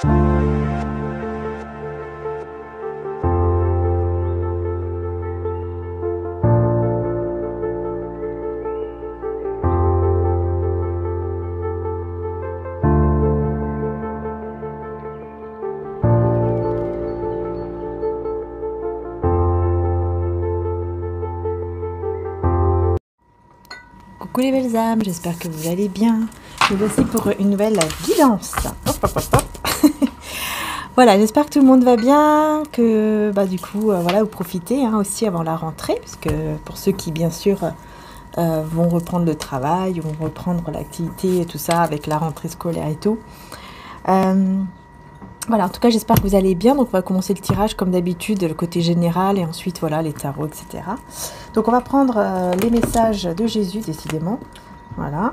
Coucou les belles âmes, j'espère que vous allez bien. Me voici pour une nouvelle guidance. Hop, hop, hop, hop. Voilà, j'espère que tout le monde va bien, que du coup, voilà, vous profitez aussi avant la rentrée, puisque pour ceux qui, bien sûr, vont reprendre le travail, vont reprendre l'activité et tout ça avec la rentrée scolaire et tout. Voilà, en tout cas, j'espère que vous allez bien. Donc, on va commencer le tirage comme d'habitude, le côté général et ensuite, voilà, les tarots, etc. Donc, on va prendre les messages de Jésus, décidément. Voilà.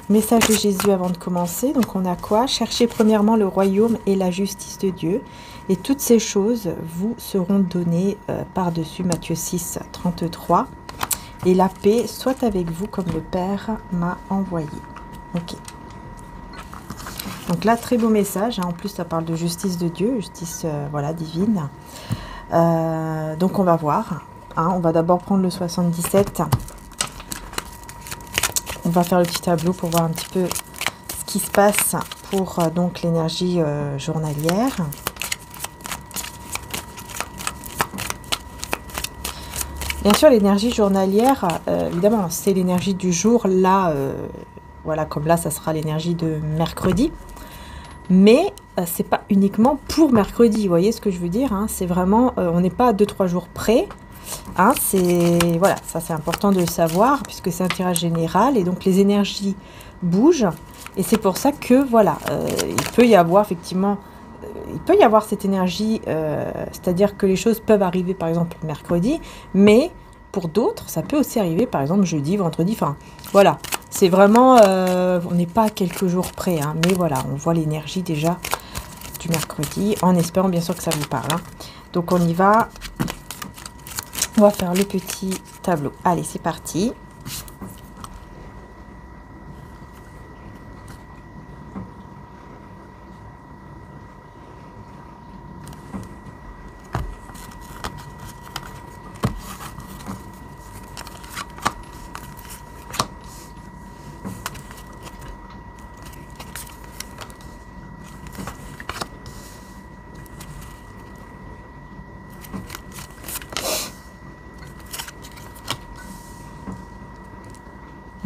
Message de Jésus avant de commencer. Donc, on a quoi? Cherchez premièrement le royaume et la justice de Dieu. Et toutes ces choses vous seront données par-dessus. Matthieu 6, 33. Et la paix soit avec vous comme le Père m'a envoyé. Ok. Donc là, très beau message. En plus, ça parle de justice de Dieu, justice voilà, divine. Donc, on va voir. On va d'abord prendre le 77. On va faire le petit tableau pour voir un petit peu ce qui se passe pour donc l'énergie journalière. Bien sûr, l'énergie journalière, évidemment, c'est l'énergie du jour. Là, voilà, comme là, ça sera l'énergie de mercredi. Mais c'est pas uniquement pour mercredi, vous voyez ce que je veux dire, c'est vraiment, on n'est pas à 2-3 jours près, c'est, voilà, ça c'est important de le savoir, puisque c'est un tirage général, et donc les énergies bougent, et c'est pour ça que, voilà, il peut y avoir effectivement, il peut y avoir cette énergie, c'est-à-dire que les choses peuvent arriver par exemple mercredi, mais pour d'autres, ça peut aussi arriver par exemple jeudi, vendredi, enfin, voilà. C'est vraiment, on n'est pas à quelques jours près, mais voilà, on voit l'énergie déjà du mercredi, en espérant bien sûr que ça vous parle. Donc on y va, on va faire le petit tableau. Allez, c'est parti.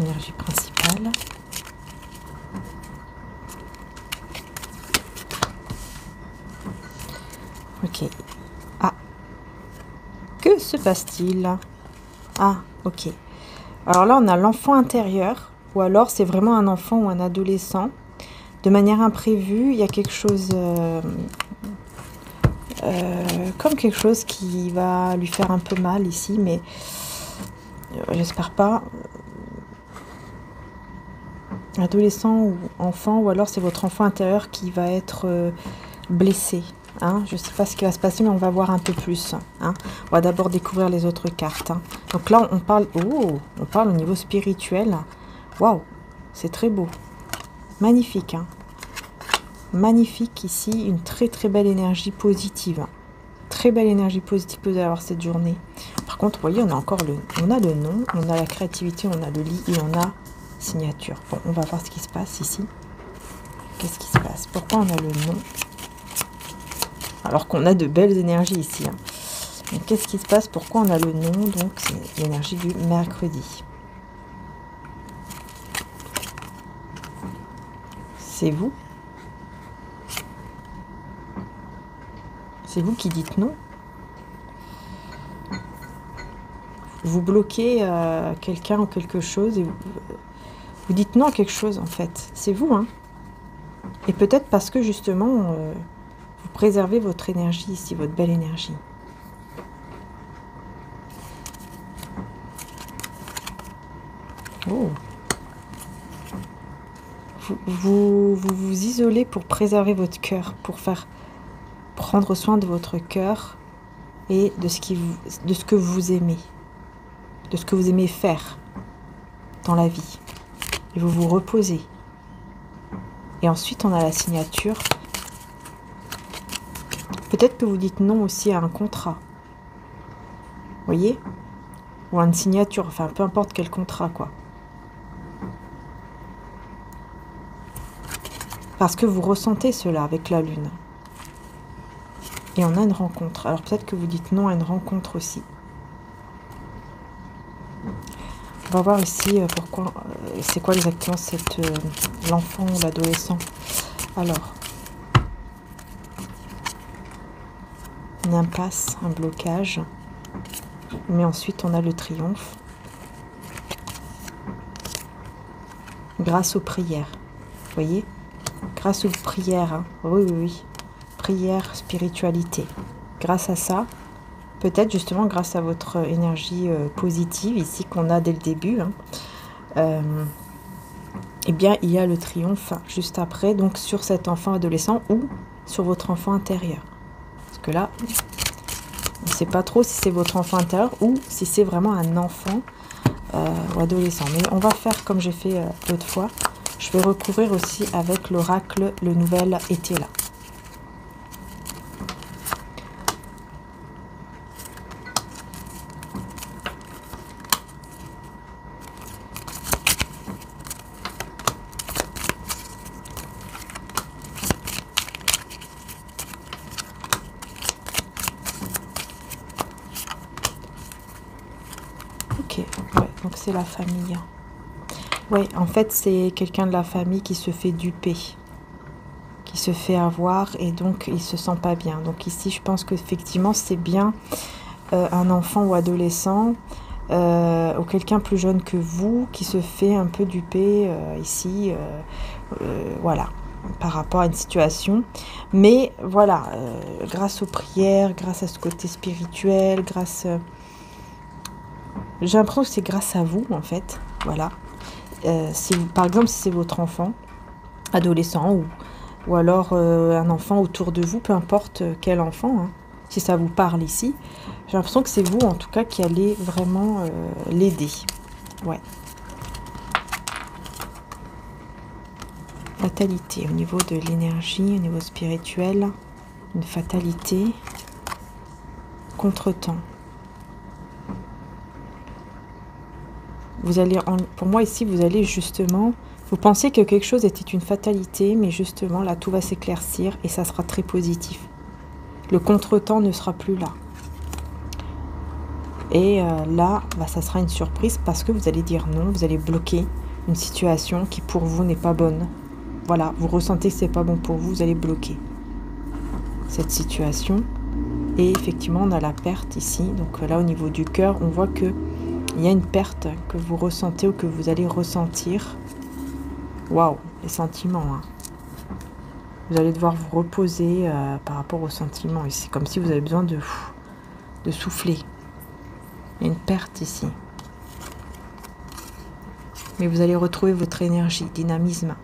Énergie principale. Ok. Ah. Que se passe-t-il? Ah, ok. Alors là, on a l'enfant intérieur, ou alors c'est vraiment un enfant ou un adolescent. De manière imprévue, il y a quelque chose... comme quelque chose qui va lui faire un peu mal ici, mais j'espère pas. Adolescent ou enfant, ou alors c'est votre enfant intérieur qui va être blessé. Je ne sais pas ce qui va se passer, mais on va voir un peu plus. On va d'abord découvrir les autres cartes. Donc là, on parle au niveau spirituel. Waouh, c'est très beau. Magnifique. Magnifique ici, une très très belle énergie positive. Très belle énergie positive que vous allez avoir cette journée. Par contre, vous voyez, on a encore on a le nom, on a la créativité, on a le lit et on a signature. Bon, on va voir ce qui se passe ici. Qu'est-ce qui se passe? Pourquoi on a le nom? Alors qu'on a de belles énergies ici. Donc, qu'est-ce qui se passe? Pourquoi on a le nom? Donc, c'est l'énergie du mercredi. C'est vous? C'est vous qui dites non? Vous bloquez quelqu'un ou quelque chose et vous dites non à quelque chose en fait. C'est vous, Et peut-être parce que justement, vous préservez votre énergie ici, votre belle énergie. Oh. Vous isolez pour préserver votre cœur, pour prendre soin de votre cœur et de ce que vous aimez, de ce que vous aimez faire dans la vie. Et vous vous reposez. Et ensuite, on a la signature. Peut-être que vous dites non aussi à un contrat. Vous voyez? Ou à une signature, enfin, peu importe quel contrat, quoi. Parce que vous ressentez cela avec la lune. Et on a une rencontre. Alors peut-être que vous dites non à une rencontre aussi. On va voir ici pourquoi, c'est quoi exactement l'enfant ou l'adolescent. Alors, une impasse, un blocage. Mais ensuite, on a le triomphe. Grâce aux prières. Vous voyez? Grâce aux prières. Hein. Oui, oui, oui. Prière, spiritualité. Grâce à ça, peut-être justement grâce à votre énergie positive ici qu'on a dès le début, hein, eh bien il y a le triomphe juste après, donc sur cet enfant adolescent ou sur votre enfant intérieur. Parce que là, on ne sait pas trop si c'est votre enfant intérieur ou si c'est vraiment un enfant ou adolescent. Mais on va faire comme j'ai fait l'autre fois. Je vais recouvrir aussi avec l'oracle le nouvel été là. Ok, ouais, donc c'est la famille. Ouais, en fait, c'est quelqu'un de la famille qui se fait duper, qui se fait avoir et donc il se sent pas bien. Donc ici, je pense qu'effectivement, c'est bien un enfant ou adolescent ou quelqu'un plus jeune que vous qui se fait un peu duper ici, voilà, par rapport à une situation. Mais voilà, grâce aux prières, grâce à ce côté spirituel, grâce... j'ai l'impression que c'est grâce à vous, en fait, voilà. Si vous, par exemple, si c'est votre enfant, adolescent, ou alors un enfant autour de vous, peu importe quel enfant, hein, si ça vous parle ici, j'ai l'impression que c'est vous, en tout cas, qui allez vraiment l'aider. Ouais. Fatalité, au niveau de l'énergie, au niveau spirituel, une fatalité, contretemps. Vous allez, pour moi ici, vous allez justement, vous pensez que quelque chose était une fatalité, mais justement là, tout va s'éclaircir et ça sera très positif. Le contretemps ne sera plus là. Et là, bah, ça sera une surprise parce que vous allez dire non, vous allez bloquer une situation qui pour vous n'est pas bonne. Voilà, vous ressentez que c'est pas bon pour vous, vous allez bloquer cette situation. Et effectivement, on a la perte ici. Donc là, au niveau du cœur, on voit que il y a une perte que vous ressentez ou que vous allez ressentir. Waouh, les sentiments. Hein. Vous allez devoir vous reposer par rapport aux sentiments ici. Comme si vous avez besoin de souffler. Il y a une perte ici. Mais vous allez retrouver votre énergie, dynamisme.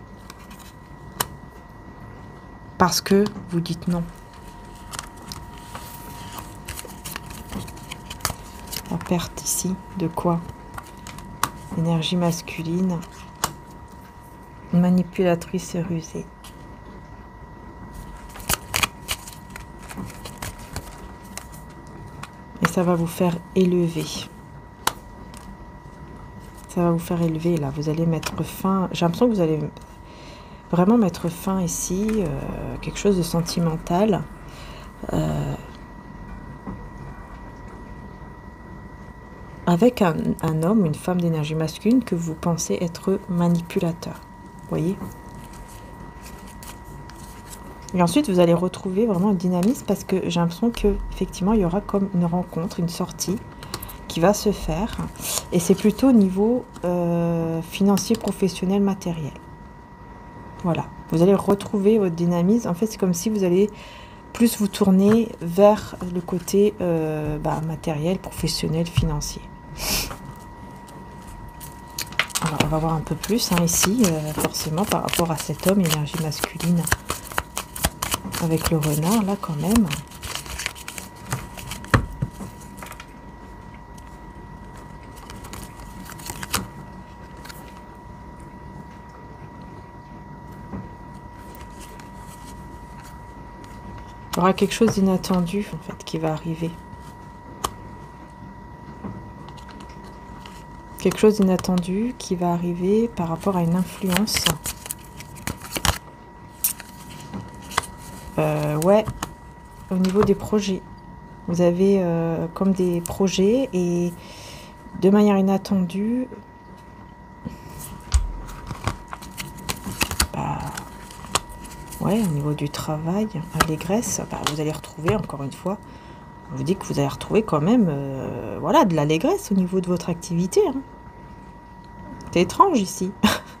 Parce que vous dites non. La perte ici, de quoi? Énergie masculine, manipulatrice et rusée. Et ça va vous faire élever. Ça va vous faire élever, là. Vous allez mettre fin... J'ai l'impression que vous allez vraiment mettre fin ici, quelque chose de sentimental. Avec un homme, une femme d'énergie masculine que vous pensez être manipulateur. Vous voyez? Et ensuite, vous allez retrouver vraiment un dynamisme parce que j'ai l'impression qu'effectivement, il y aura comme une rencontre, une sortie qui va se faire. Et c'est plutôt au niveau financier, professionnel, matériel. Voilà. Vous allez retrouver votre dynamisme. En fait, c'est comme si vous allez plus vous tourner vers le côté matériel, professionnel, financier. Alors, on va voir un peu plus ici, forcément, par rapport à cet homme, énergie masculine, avec le renard, là, quand même. Il y aura quelque chose d'inattendu, en fait, qui va arriver. Quelque chose d'inattendu qui va arriver par rapport à une influence. Ouais, au niveau des projets. Vous avez comme des projets et de manière inattendue, bah, ouais, au niveau du travail, allégresse, bah, vous allez retrouver, encore une fois, on vous dit que vous allez retrouver quand même voilà, de l'allégresse au niveau de votre activité. Hein. C'est étrange ici.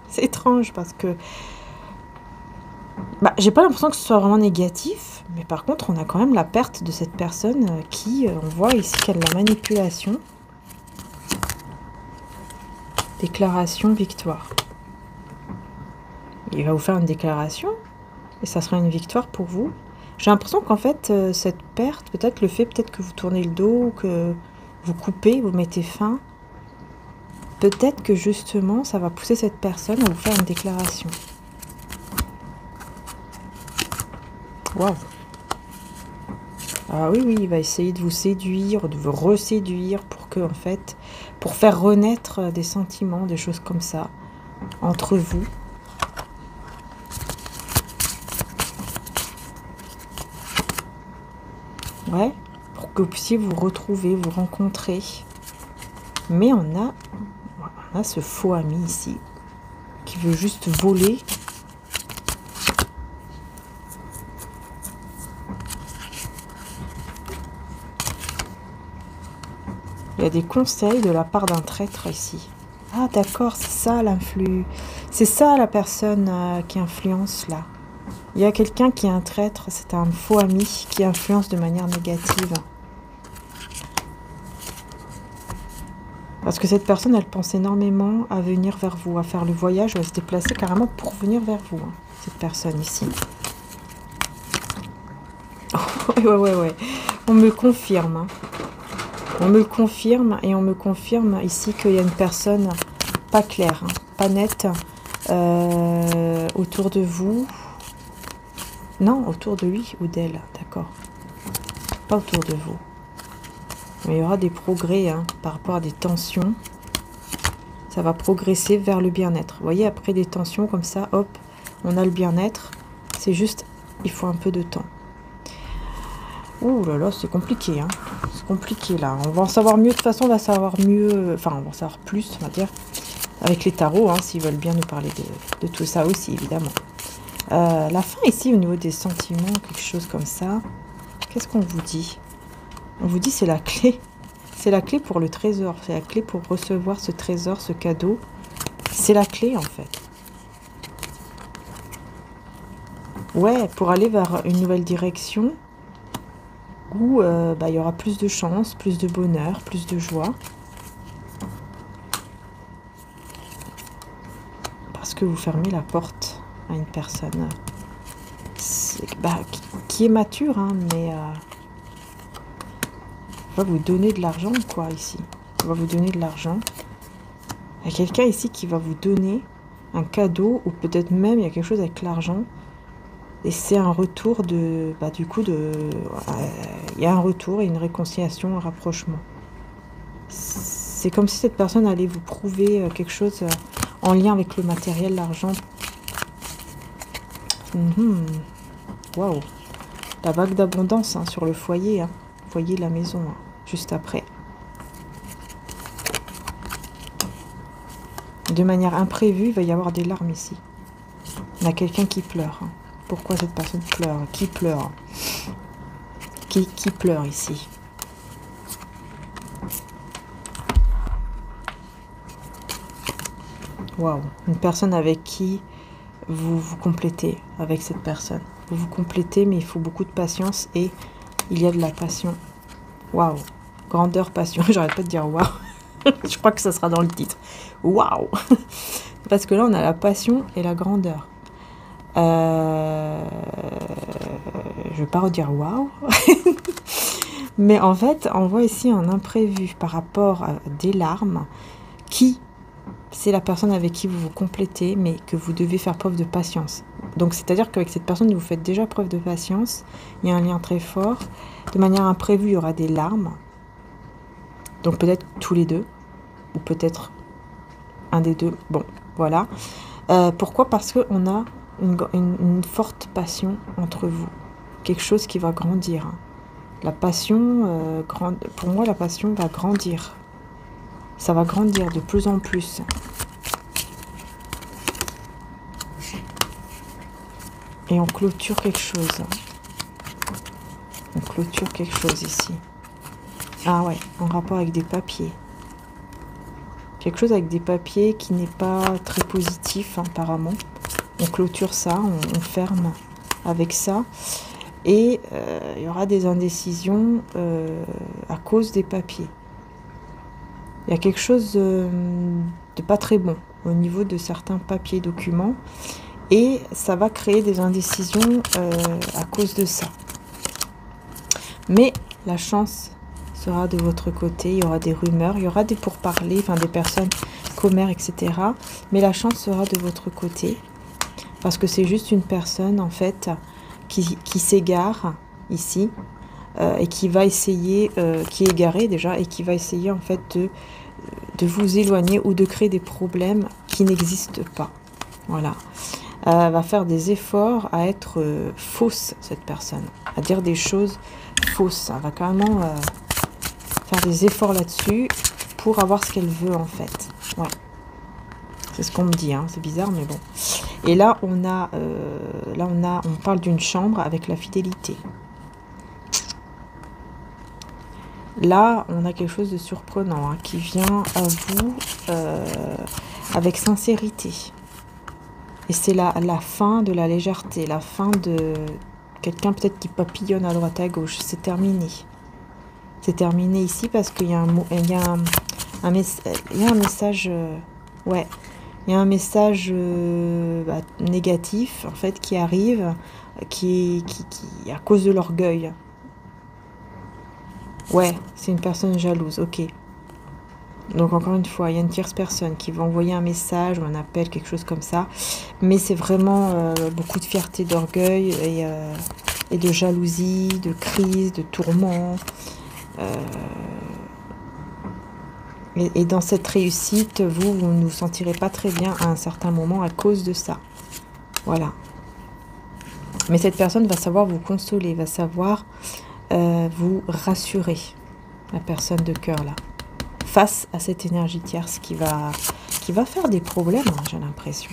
C'est étrange parce que bah, j'ai pas l'impression que ce soit vraiment négatif, mais par contre, on a quand même la perte de cette personne qui, on voit ici qu'elle a de la manipulation. Déclaration victoire. Il va vous faire une déclaration et ça sera une victoire pour vous. J'ai l'impression qu'en fait, cette perte, peut-être le fait peut-être que vous tournez le dos, que vous coupez, vous mettez fin, peut-être que justement, ça va pousser cette personne à vous faire une déclaration. Waouh! Ah oui, oui, il va essayer de vous séduire, de vous reséduire pour que, en fait, pour faire renaître des sentiments, des choses comme ça, entre vous. Ouais, pour que vous puissiez vous retrouver, vous rencontrer. Mais on a ce faux ami ici, qui veut juste voler. Il y a des conseils de la part d'un traître ici. Ah d'accord, c'est ça l'influx. C'est ça la personne qui influence là. Il y a quelqu'un qui est un traître, c'est un faux ami qui influence de manière négative. Parce que cette personne, elle pense énormément à venir vers vous, à faire le voyage, ou à se déplacer carrément pour venir vers vous, hein, cette personne ici. Ouais. On me confirme. Hein. On me le confirme et on me confirme ici qu'il y a une personne pas claire, hein, pas nette autour de vous. Non, autour de lui ou d'elle, d'accord. Pas autour de vous. Mais il y aura des progrès hein, par rapport à des tensions. Ça va progresser vers le bien-être. Vous voyez, après des tensions comme ça, hop, on a le bien-être. C'est juste, il faut un peu de temps. Ouh là là, c'est compliqué. Hein. C'est compliqué là. On va en savoir mieux. De toute façon, on va savoir mieux. Enfin, on va en savoir plus, on va dire. Avec les tarots, hein, s'ils veulent bien nous parler de tout ça aussi, évidemment. La fin ici, au niveau des sentiments, quelque chose comme ça. Qu'est-ce qu'on vous dit? On vous dit c'est la clé. C'est la clé pour le trésor. C'est la clé pour recevoir ce trésor, ce cadeau. C'est la clé en fait. Ouais, pour aller vers une nouvelle direction où il y aura plus de chance, plus de bonheur, plus de joie. Parce que vous fermez la porte à une personne qui est mature, hein, mais va vous donner de l'argent, quoi, ici. On va vous donner de l'argent. Il y a quelqu'un ici qui va vous donner un cadeau, ou peut-être même il y a quelque chose avec l'argent. Et c'est un retour de... du coup, il y a un retour et une réconciliation, un rapprochement. C'est comme si cette personne allait vous prouver quelque chose en lien avec le matériel, l'argent. Waouh. La vague d'abondance hein, sur le foyer. Hein. Foyer de la maison, hein, juste après. De manière imprévue, il va y avoir des larmes ici. Il y a quelqu'un qui pleure. Hein. Pourquoi cette personne pleure? Qui pleure? Qui pleure ici? Waouh. Une personne avec qui vous vous complétez avec cette personne. Vous vous complétez, mais il faut beaucoup de patience et il y a de la passion. Waouh. Grandeur, passion. J'arrête pas de dire waouh. Je crois que ça sera dans le titre. Waouh. Parce que là, on a la passion et la grandeur. Je vais pas redire waouh. Mais en fait, on voit ici un imprévu par rapport à des larmes qui... C'est la personne avec qui vous vous complétez, mais que vous devez faire preuve de patience. Donc c'est-à-dire qu'avec cette personne, vous faites déjà preuve de patience. Il y a un lien très fort. De manière imprévue, il y aura des larmes. Donc peut-être tous les deux. Ou peut-être un des deux. Bon, voilà. Pourquoi? Parce qu'on a une forte passion entre vous. Quelque chose qui va grandir. La passion, pour moi, la passion va grandir. Ça va grandir de plus en plus. Et on clôture quelque chose. On clôture quelque chose ici. Ah ouais, en rapport avec des papiers. Quelque chose avec des papiers qui n'est pas très positif, hein, apparemment. On clôture ça, on ferme avec ça. Et il y aura des indécisions à cause des papiers. Il y a quelque chose de pas très bon au niveau de certains papiers, documents. Et ça va créer des indécisions à cause de ça. Mais la chance sera de votre côté. Il y aura des rumeurs, il y aura des pourparlers, enfin des personnes commères, etc. Mais la chance sera de votre côté. Parce que c'est juste une personne, en fait, qui s'égare ici. Et qui va essayer, qui est égarée déjà, et qui va essayer, en fait, de vous éloigner ou de créer des problèmes qui n'existent pas. Voilà. Elle va faire des efforts à être fausse, cette personne. À dire des choses fausses. Elle va carrément faire des efforts là-dessus pour avoir ce qu'elle veut, en fait. Ouais. C'est ce qu'on me dit, hein. C'est bizarre, mais bon. Et là, on parle d'une chambre avec la fidélité. Là, on a quelque chose de surprenant, hein, qui vient à vous avec sincérité. Et c'est la fin de la légèreté, la fin de quelqu'un peut-être qui papillonne à droite à gauche. C'est terminé. C'est terminé ici parce qu'il y a un message, ouais, il y a un message négatif en fait qui arrive, qui à cause de l'orgueil. Ouais, c'est une personne jalouse, ok. Donc encore une fois, il y a une tierce personne qui va envoyer un message ou un appel, quelque chose comme ça. Mais c'est vraiment beaucoup de fierté, d'orgueil et de jalousie, de crise, de tourment. Et dans cette réussite, vous ne vous sentirez pas très bien à un certain moment à cause de ça. Voilà. Mais cette personne va savoir vous consoler, va savoir vous rassurer, la personne de cœur là. Face à cette énergie tierce qui va faire des problèmes, hein, j'ai l'impression.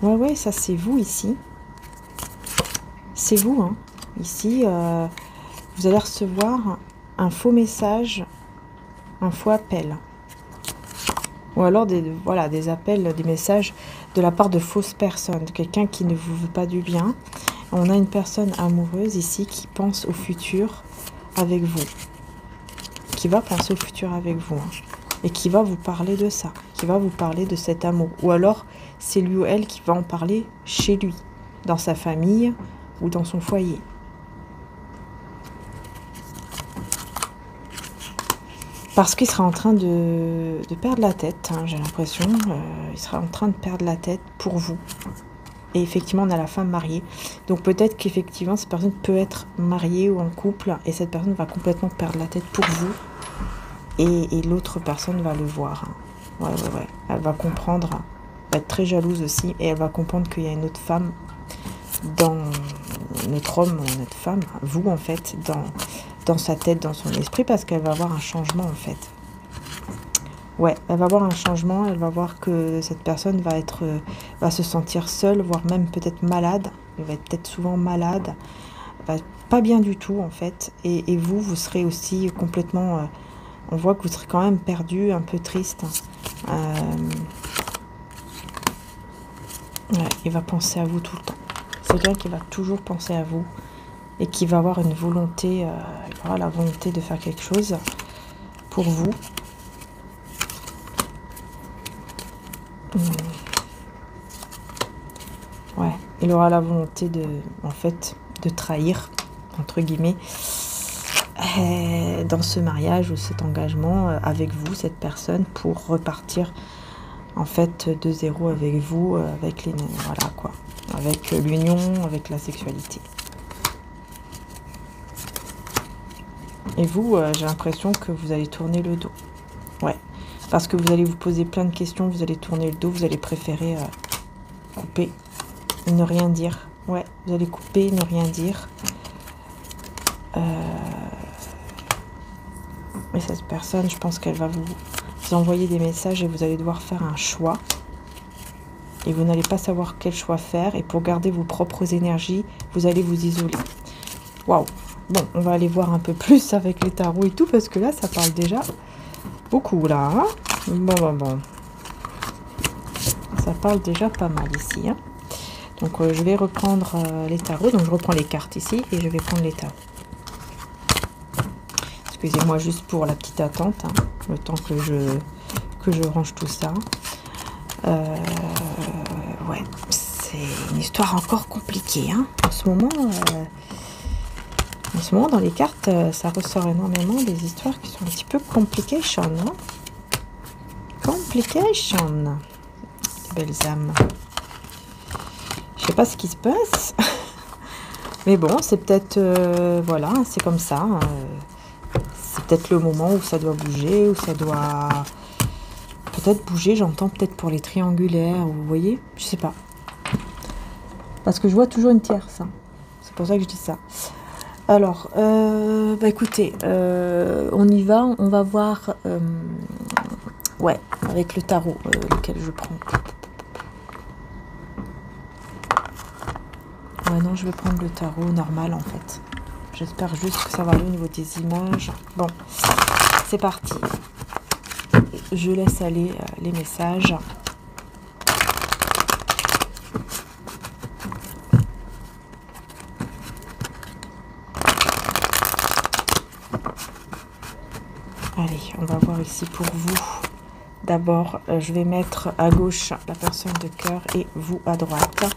Ouais, ça c'est vous ici. C'est vous, hein. Ici, vous allez recevoir un faux message, un faux appel. Ou alors des appels, des messages de la part de fausses personnes, de quelqu'un qui ne vous veut pas du bien. On a une personne amoureuse ici qui pense au futur avec vous. Qui va penser au futur avec vous, hein, et qui va vous parler de ça, qui va vous parler de cet amour. Ou alors, c'est lui ou elle qui va en parler chez lui, dans sa famille ou dans son foyer. Parce qu'il sera en train de perdre la tête, hein, j'ai l'impression. Il sera en train de perdre la tête pour vous. Et effectivement, on a la femme mariée. Donc peut-être qu'effectivement, cette personne peut être mariée ou en couple. Et cette personne va complètement perdre la tête pour vous. Et l'autre personne va le voir. Hein. Ouais. Elle va comprendre. Elle va être très jalouse aussi. Et elle va comprendre qu'il y a une autre femme dans notre homme ou notre femme. Vous, en fait, dans sa tête, dans son esprit. Parce qu'elle va avoir un changement, en fait. Ouais, elle va avoir un changement, elle va voir que cette personne va se sentir seule, voire même peut-être malade. Elle va être peut-être souvent malade, va pas bien du tout en fait. Et vous serez aussi complètement, on voit que vous serez quand même perdu, un peu triste. Ouais, il va penser à vous tout le temps. C'est quelqu'un qui va toujours penser à vous et qui va avoir une volonté, il aura la volonté de faire quelque chose pour vous. Ouais, il aura la volonté de trahir, entre guillemets, dans ce mariage ou cet engagement avec vous, cette personne, pour repartir en fait de zéro avec vous, avec les... Voilà quoi. avec l'union, avec la sexualité. Et vous, j'ai l'impression que vous allez tourner le dos. Ouais, parce que vous allez vous poser plein de questions, vous allez tourner le dos, vous allez préférer couper et ne rien dire. Ouais, vous allez couper, ne rien dire. Et cette personne, je pense qu'elle va vous envoyer des messages et vous allez devoir faire un choix. Et vous n'allez pas savoir quel choix faire. Et pour garder vos propres énergies, vous allez vous isoler. Waouh! Bon, on va aller voir un peu plus avec les tarots et tout, parce que là, ça parle déjà beaucoup, là. Hein, bon. Ça parle déjà pas mal ici. Hein. Donc, je vais reprendre les tarots. Donc, je reprends les cartes ici et je vais prendre les tarots. Excusez-moi juste pour la petite attente, hein, le temps que je range tout ça. Ouais, c'est une histoire encore compliquée. Hein. En ce moment, dans les cartes, ça ressort énormément des histoires qui sont un petit peu complication. Hein. Complication. Les belles âmes. Je sais pas ce qui se passe. Mais bon, c'est peut-être... voilà, c'est comme ça. C'est peut-être le moment où ça doit bouger, où ça doit... Peut-être bouger, j'entends peut-être pour les triangulaires, vous voyez, je sais pas. Parce que je vois toujours une tierce, hein. C'est pour ça que je dis ça. Alors, bah écoutez, on y va, on va voir, ouais, avec le tarot, lequel je prends. Ouais, non, je vais prendre le tarot normal, en fait. J'espère juste que ça va aller au niveau des images. Bon, c'est parti. Je laisse aller les messages. Allez, on va voir ici pour vous. D'abord, je vais mettre à gauche la personne de cœur et vous à droite.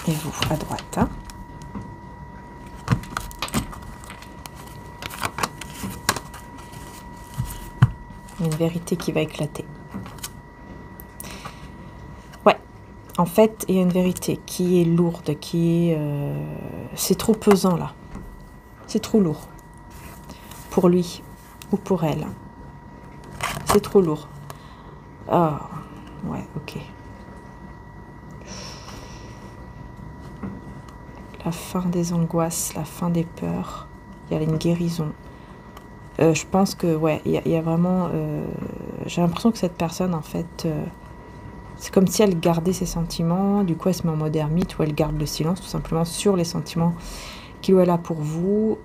Et vous à droite. Hein. Une vérité qui va éclater. Ouais, en fait, il y a une vérité qui est lourde, qui est... c'est trop pesant, là. C'est trop lourd. Pour lui ou pour elle. C'est trop lourd. Ah, ouais, ok. La fin des angoisses, la fin des peurs. Il y a une guérison. Je pense que, ouais, il y a vraiment... j'ai l'impression que cette personne, en fait, c'est comme si elle gardait ses sentiments. Du coup, elle se met en mode ermite ou elle garde le silence, tout simplement, sur les sentiments qu'il ou elle a pour vous.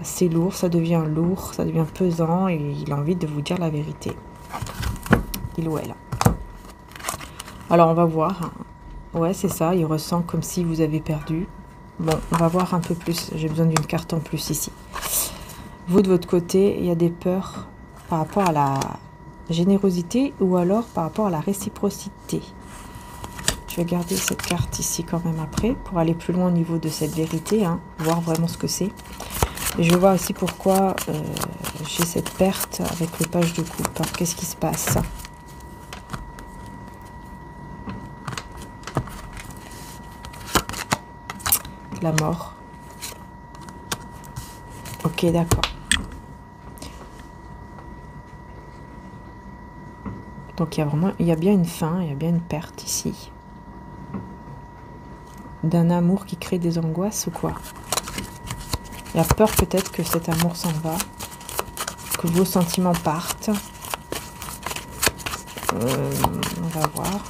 C'est lourd, ça devient pesant et il a envie de vous dire la vérité. Il ou elle. Alors, on va voir. Ouais, c'est ça, il ressent comme si vous avez perdu. Bon, on va voir un peu plus. J'ai besoin d'une carte en plus ici. Vous, de votre côté, il y a des peurs par rapport à la générosité ou alors par rapport à la réciprocité. Je vais garder cette carte ici quand même après pour aller plus loin au niveau de cette vérité, hein, voir vraiment ce que c'est. Et je vais voir aussi pourquoi j'ai cette perte avec le page de coupe. Hein. Qu'est-ce qui se passe ? La mort. Ok, d'accord. Donc il y a bien une fin, il y a bien une perte ici. D'un amour qui crée des angoisses ou quoi? Il y a peur peut-être que cet amour s'en va, que vos sentiments partent. On va voir.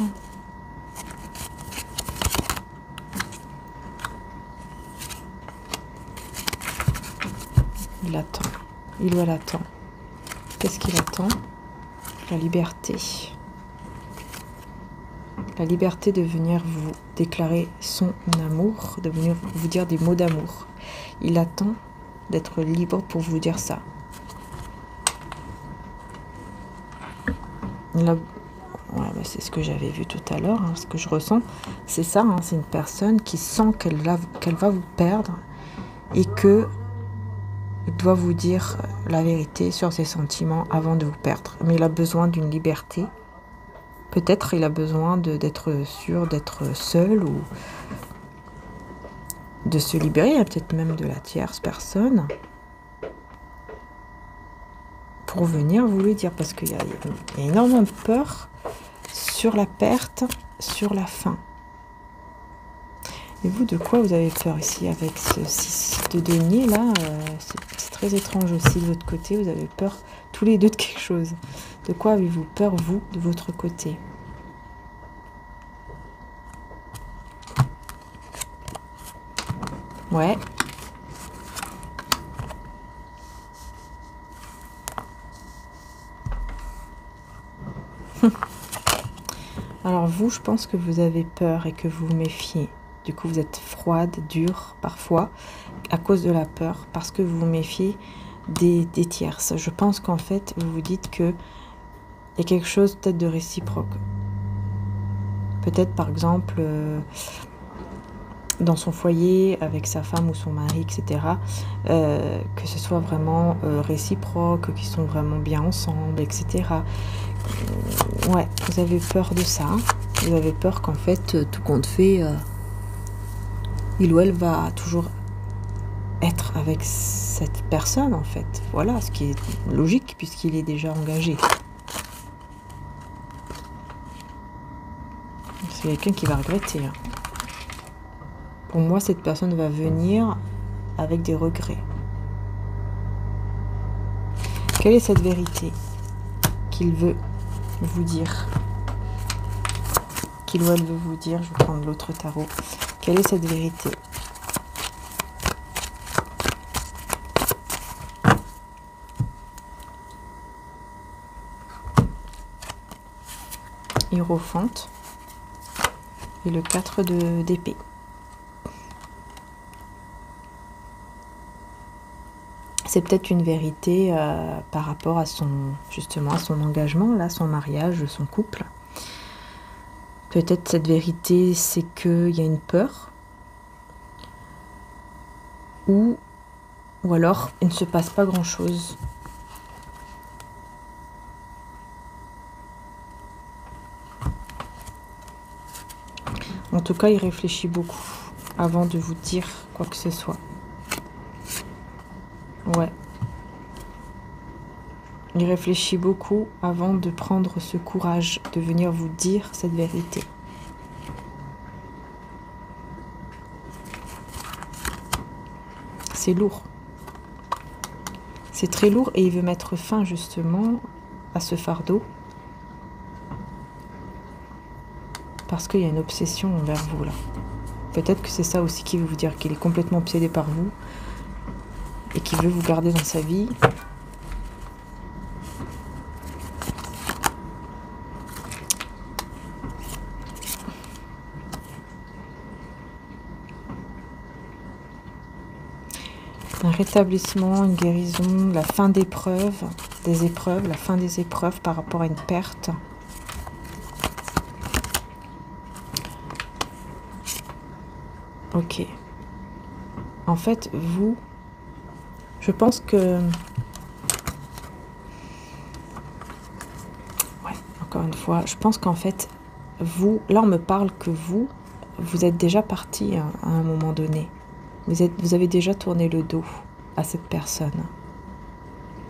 Il attend. Il ou elle attend. Qu'est-ce qu'il attend? La liberté. La liberté de venir vous déclarer son amour, de venir vous dire des mots d'amour. Il attend d'être libre pour vous dire ça. Là, ouais, bah c'est ce que j'avais vu tout à l'heure, hein, ce que je ressens. C'est ça, hein, c'est une personne qui sent qu'elle va vous perdre et que il doit vous dire la vérité sur ses sentiments avant de vous perdre. Mais il a besoin d'une liberté. Peut-être il a besoin d'être sûr d'être seul ou de se libérer, peut-être même de la tierce personne, pour venir vous le dire. Parce qu'il y a énormément de peur sur la perte, sur la fin. Et vous, de quoi vous avez peur ici avec ce 6 de denier là c'est très étrange aussi de votre côté. Vous avez peur tous les deux de quelque chose. De quoi avez-vous peur, vous, de votre côté? Ouais. Alors vous, je pense que vous avez peur et que vous vous méfiez. Du coup, vous êtes froide, dure parfois, à cause de la peur, parce que vous vous méfiez des tierces. Je pense qu'en fait, vous vous dites qu'il y a quelque chose peut-être de réciproque. Peut-être par exemple, dans son foyer, avec sa femme ou son mari, etc., que ce soit vraiment réciproque, qu'ils sont vraiment bien ensemble, etc. Ouais, vous avez peur de ça. Vous avez peur qu'en fait, tout compte fait, il ou elle va toujours être avec cette personne, en fait. Voilà, ce qui est logique, puisqu'il est déjà engagé. C'est quelqu'un qui va regretter. Hein. Pour moi, cette personne va venir avec des regrets. Quelle est cette vérité qu'il veut vous dire? Qu'il ou elle veut vous dire? Je vais prendre l'autre tarot. Quelle est cette vérité? Hiérophante et le 4 d'épée. C'est peut-être une vérité par rapport à justement à son engagement, là, son mariage, son couple. Peut-être cette vérité, c'est qu'il y a une peur. Ou alors, il ne se passe pas grand-chose. En tout cas, il réfléchit beaucoup avant de vous dire quoi que ce soit. Ouais. Il réfléchit beaucoup avant de prendre ce courage de venir vous dire cette vérité. C'est lourd. C'est très lourd et il veut mettre fin justement à ce fardeau. Parce qu'il y a une obsession envers vous là. Peut-être que c'est ça aussi qui veut vous dire qu'il est complètement obsédé par vous et qu'il veut vous garder dans sa vie. Un rétablissement, une guérison, la fin d'épreuves, la fin des épreuves par rapport à une perte. Ok. En fait, vous, je pense que... Ouais, encore une fois, je pense qu'en fait, vous, là on me parle que vous êtes déjà parti à un moment donné. Vous avez déjà tourné le dos à cette personne.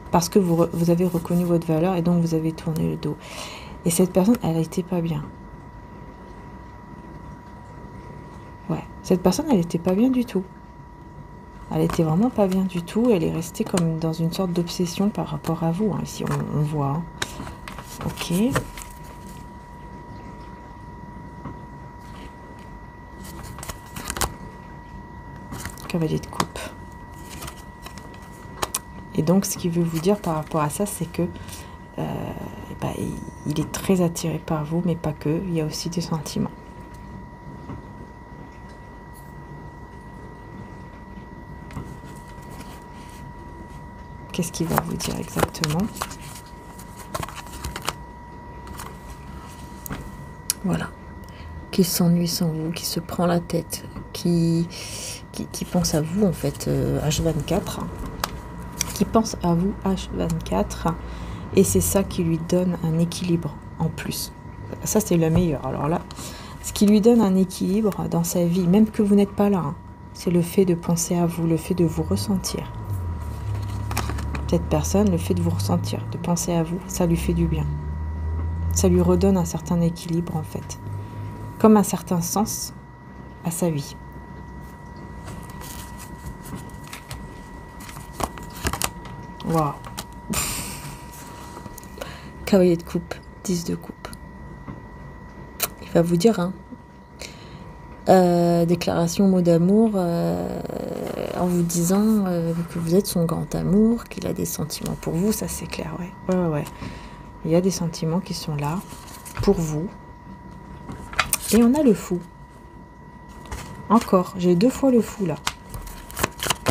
Parce que vous avez reconnu votre valeur et donc vous avez tourné le dos. Et cette personne, elle n'était pas bien. Ouais, cette personne, elle n'était pas bien du tout. Elle était vraiment pas bien du tout. Elle est restée comme dans une sorte d'obsession par rapport à vous. Hein. Ici, on voit. Hein. Ok. Cavalier de coupe. Et donc, ce qu'il veut vous dire par rapport à ça, c'est que il est très attiré par vous, mais pas que. Il y a aussi des sentiments. Qu'est-ce qu'il va vous dire exactement? Voilà. Qui s'ennuie sans vous, qui se prend la tête, qui pense à vous, en fait, H24. qui pense à vous H24 et c'est ça qui lui donne un équilibre en plus. Ça, c'est le meilleur. Alors là, ce qui lui donne un équilibre dans sa vie, même que vous n'êtes pas là, hein, c'est le fait de penser à vous, le fait de vous ressentir. Cette personne, le fait de vous ressentir, de penser à vous, ça lui fait du bien. Ça lui redonne un certain équilibre, en fait. Comme un certain sens à sa vie. Waouh. Cavalier de coupe, 10 de coupe. Il va vous dire, hein, déclaration mot d'amour en vous disant que vous êtes son grand amour, qu'il a des sentiments pour vous, ça c'est clair, ouais. Ouais. Il y a des sentiments qui sont là pour vous. Et on a le fou. Encore, j'ai 2 fois le fou là.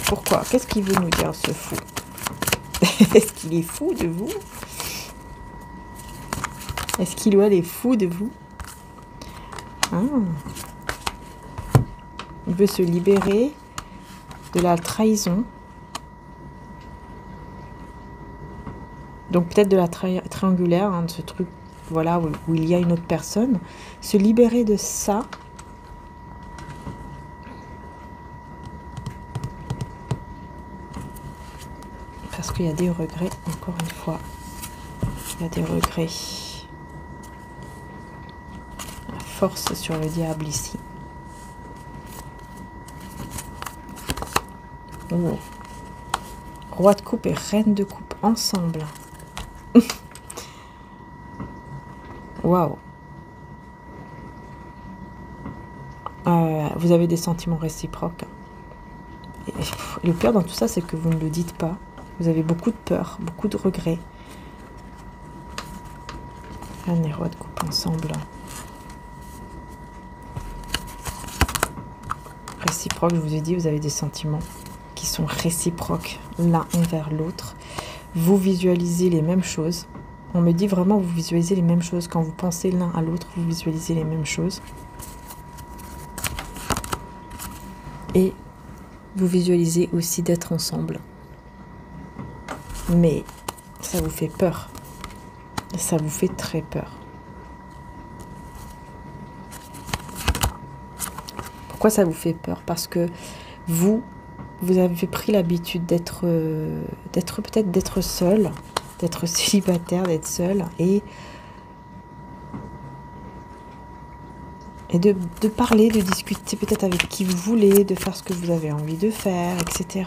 Pourquoi? Qu'est-ce qu'il veut nous dire ce fou? Est-ce qu'il est fou de vous? Est-ce qu'il ou elle est fou de vous? Il veut se libérer de la trahison. Donc peut-être de la triangulaire, hein, de ce truc, voilà, où il y a une autre personne. Se libérer de ça. Parce qu'il y a des regrets, encore une fois. Il y a des regrets. La force sur le diable ici. Oh. Roi de coupe et reine de coupe ensemble. Waouh. Vous avez des sentiments réciproques. Et le pire dans tout ça, c'est que vous ne le dites pas. Vous avez beaucoup de peur, beaucoup de regrets. Reine et roi de coupe ensemble. Réciproque, je vous ai dit, vous avez des sentiments qui sont réciproques l'un envers l'autre. Vous visualisez les mêmes choses. On me dit vraiment, vous visualisez les mêmes choses. Quand vous pensez l'un à l'autre, vous visualisez les mêmes choses. Et vous visualisez aussi d'être ensemble. Mais ça vous fait peur. Ça vous fait très peur. Pourquoi ça vous fait peur? Parce que vous avez pris l'habitude d'être peut-être d'être seul, d'être célibataire, d'être seul et de parler, de discuter peut-être avec qui vous voulez, de faire ce que vous avez envie de faire, etc.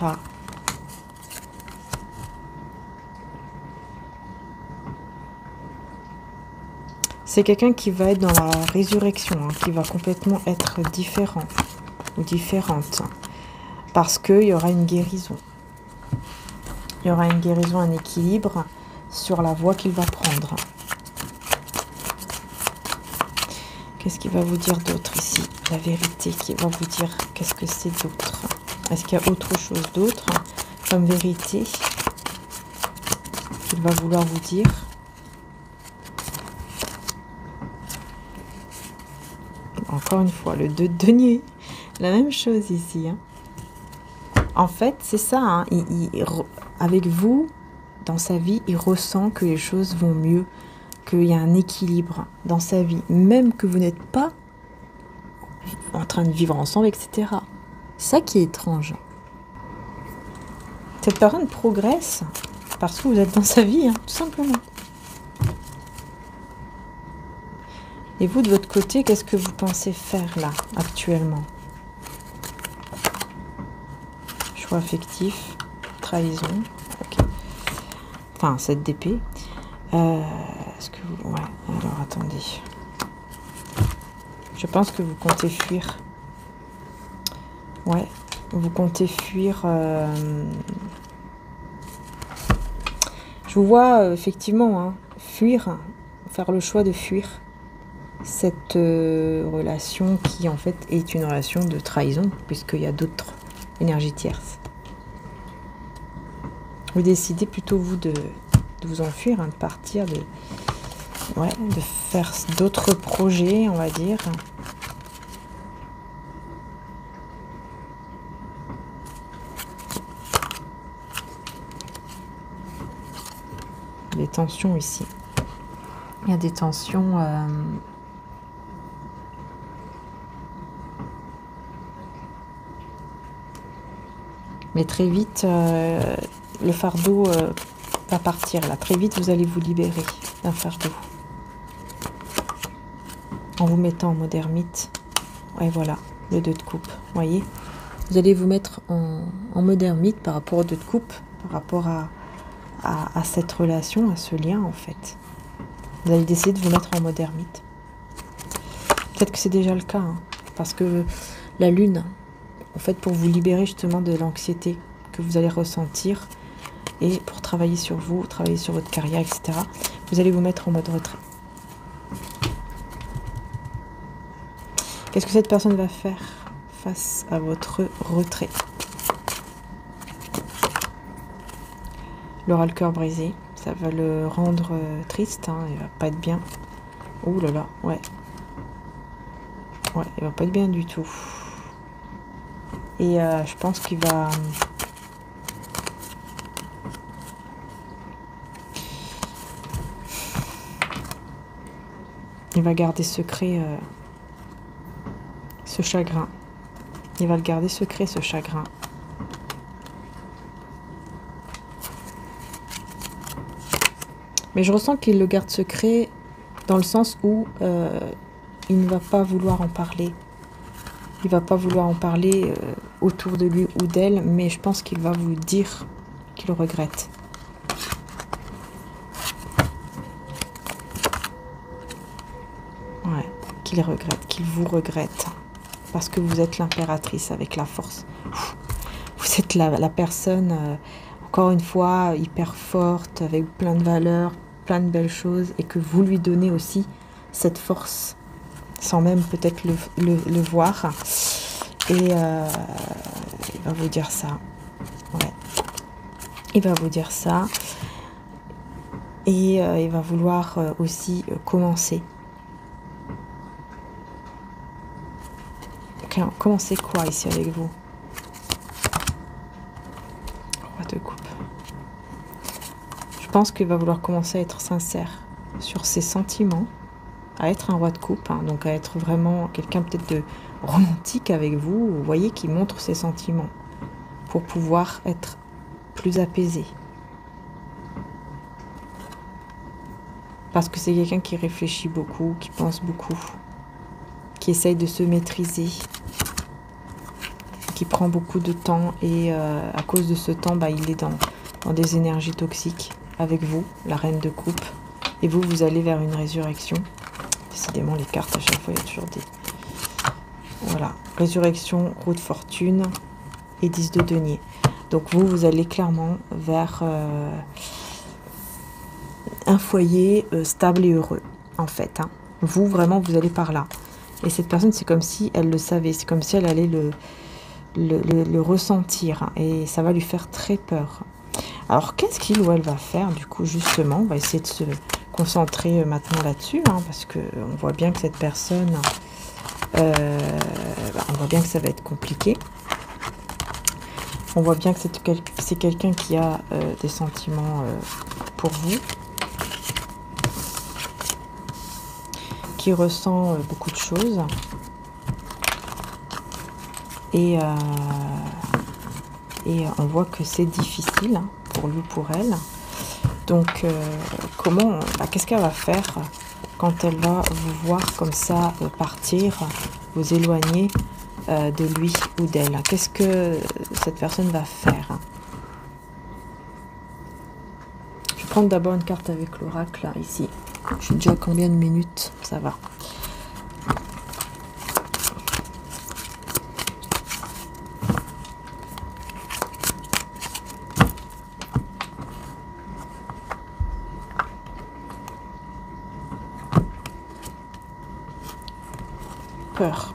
C'est quelqu'un qui va être dans la résurrection, hein, qui va complètement être différent ou différente. Parce qu'il y aura une guérison. Il y aura une guérison, un équilibre sur la voie qu'il va prendre. Qu'est-ce qu'il va vous dire d'autre ici? La vérité qui va vous dire qu'est-ce que c'est d'autre? Est-ce qu'il y a autre chose d'autre comme vérité qu'il va vouloir vous dire? Encore une fois, le 2 de denier. La même chose ici. Hein. En fait, c'est ça. Hein, avec vous, dans sa vie, il ressent que les choses vont mieux, qu'il y a un équilibre dans sa vie, même que vous n'êtes pas en train de vivre ensemble, etc. C'est ça qui est étrange. Cette personne progresse parce que vous êtes dans sa vie, hein, tout simplement. Et vous, de votre côté, qu'est-ce que vous pensez faire là, actuellement? Choix affectif, trahison, ok. Enfin, cette d'épée. Est-ce que vous... Ouais, alors attendez. Je pense que vous comptez fuir. Ouais, vous comptez fuir... Je vous vois effectivement, hein, fuir, faire le choix de fuir cette relation qui en fait est une relation de trahison, puisqu'il y a d'autres énergies tierces. Vous décidez plutôt, vous, de vous enfuir, hein, de partir, de faire d'autres projets, on va dire. des tensions ici. Il y a des tensions... mais très vite, le fardeau va partir. Là, très vite, vous allez vous libérer d'un fardeau. En vous mettant en mode ermite. Et voilà, le 2 de coupe. Vous voyez, vous allez vous mettre en mode ermite par rapport au 2 de coupe, par rapport à cette relation, à ce lien en fait. Vous allez décider de vous mettre en mode ermite. Peut-être que c'est déjà le cas, hein, parce que la lune, en fait, pour vous libérer justement de l'anxiété que vous allez ressentir et pour travailler sur vous, travailler sur votre carrière, etc., vous allez vous mettre en mode retrait. Qu'est-ce que cette personne va faire face à votre retrait? Il aura le cœur brisé, ça va le rendre triste, hein, il va pas être bien. Ouh là là, ouais. Ouais, il va pas être bien du tout. Et je pense qu'il va... il va garder secret ce chagrin. Il va le garder secret, ce chagrin. Mais je ressens qu'il le garde secret dans le sens où il ne va pas vouloir en parler. Il va pas vouloir en parler autour de lui ou d'elle, mais je pense qu'il va vous dire qu'il regrette. Ouais, qu'il regrette, qu'il vous regrette. Parce que vous êtes l'impératrice avec la force. Vous êtes la personne, encore une fois, hyper forte, avec plein de valeurs, plein de belles choses, et que vous lui donnez aussi cette force, sans même peut-être le voir. Et il va vous dire ça. Ouais. Il va vous dire ça. Et il va vouloir aussi commencer. Commencer quoi ici avec vous? Roi de coupe. Je pense qu'il va vouloir commencer à être sincère sur ses sentiments, à être un roi de coupe, hein, donc à être vraiment quelqu'un peut-être de romantique avec vous, vous voyez, qui montre ses sentiments pour pouvoir être plus apaisé. Parce que c'est quelqu'un qui réfléchit beaucoup, qui pense beaucoup, qui essaye de se maîtriser, qui prend beaucoup de temps et à cause de ce temps, bah, il est dans des énergies toxiques avec vous, la reine de coupe, et vous allez vers une résurrection. Décidément, les cartes, à chaque fois, il y a toujours des... Voilà, résurrection, roue de fortune et 10 de denier. Donc vous allez clairement vers un foyer stable et heureux, en fait. Hein. Vous, vraiment, vous allez par là. Et cette personne, c'est comme si elle le savait, c'est comme si elle allait le ressentir. Hein, et ça va lui faire très peur. Alors, qu'est-ce qu'il ou elle va faire, du coup, justement? On va essayer de se concentrer maintenant là-dessus, hein, parce qu'on voit bien que cette personne... on voit bien que ça va être compliqué. On voit bien que c'est quelqu'un qui a des sentiments pour vous, qui ressent beaucoup de choses, et on voit que c'est difficile hein, pour lui, pour elle. Donc qu'est-ce qu'elle va faire quand elle va vous voir comme ça partir, vous éloigner de lui ou d'elle? Qu'est-ce que cette personne va faire? Je vais prendre d'abord une carte avec l'oracle, ici. Je suis déjà à combien de minutes? Ça va. Peur.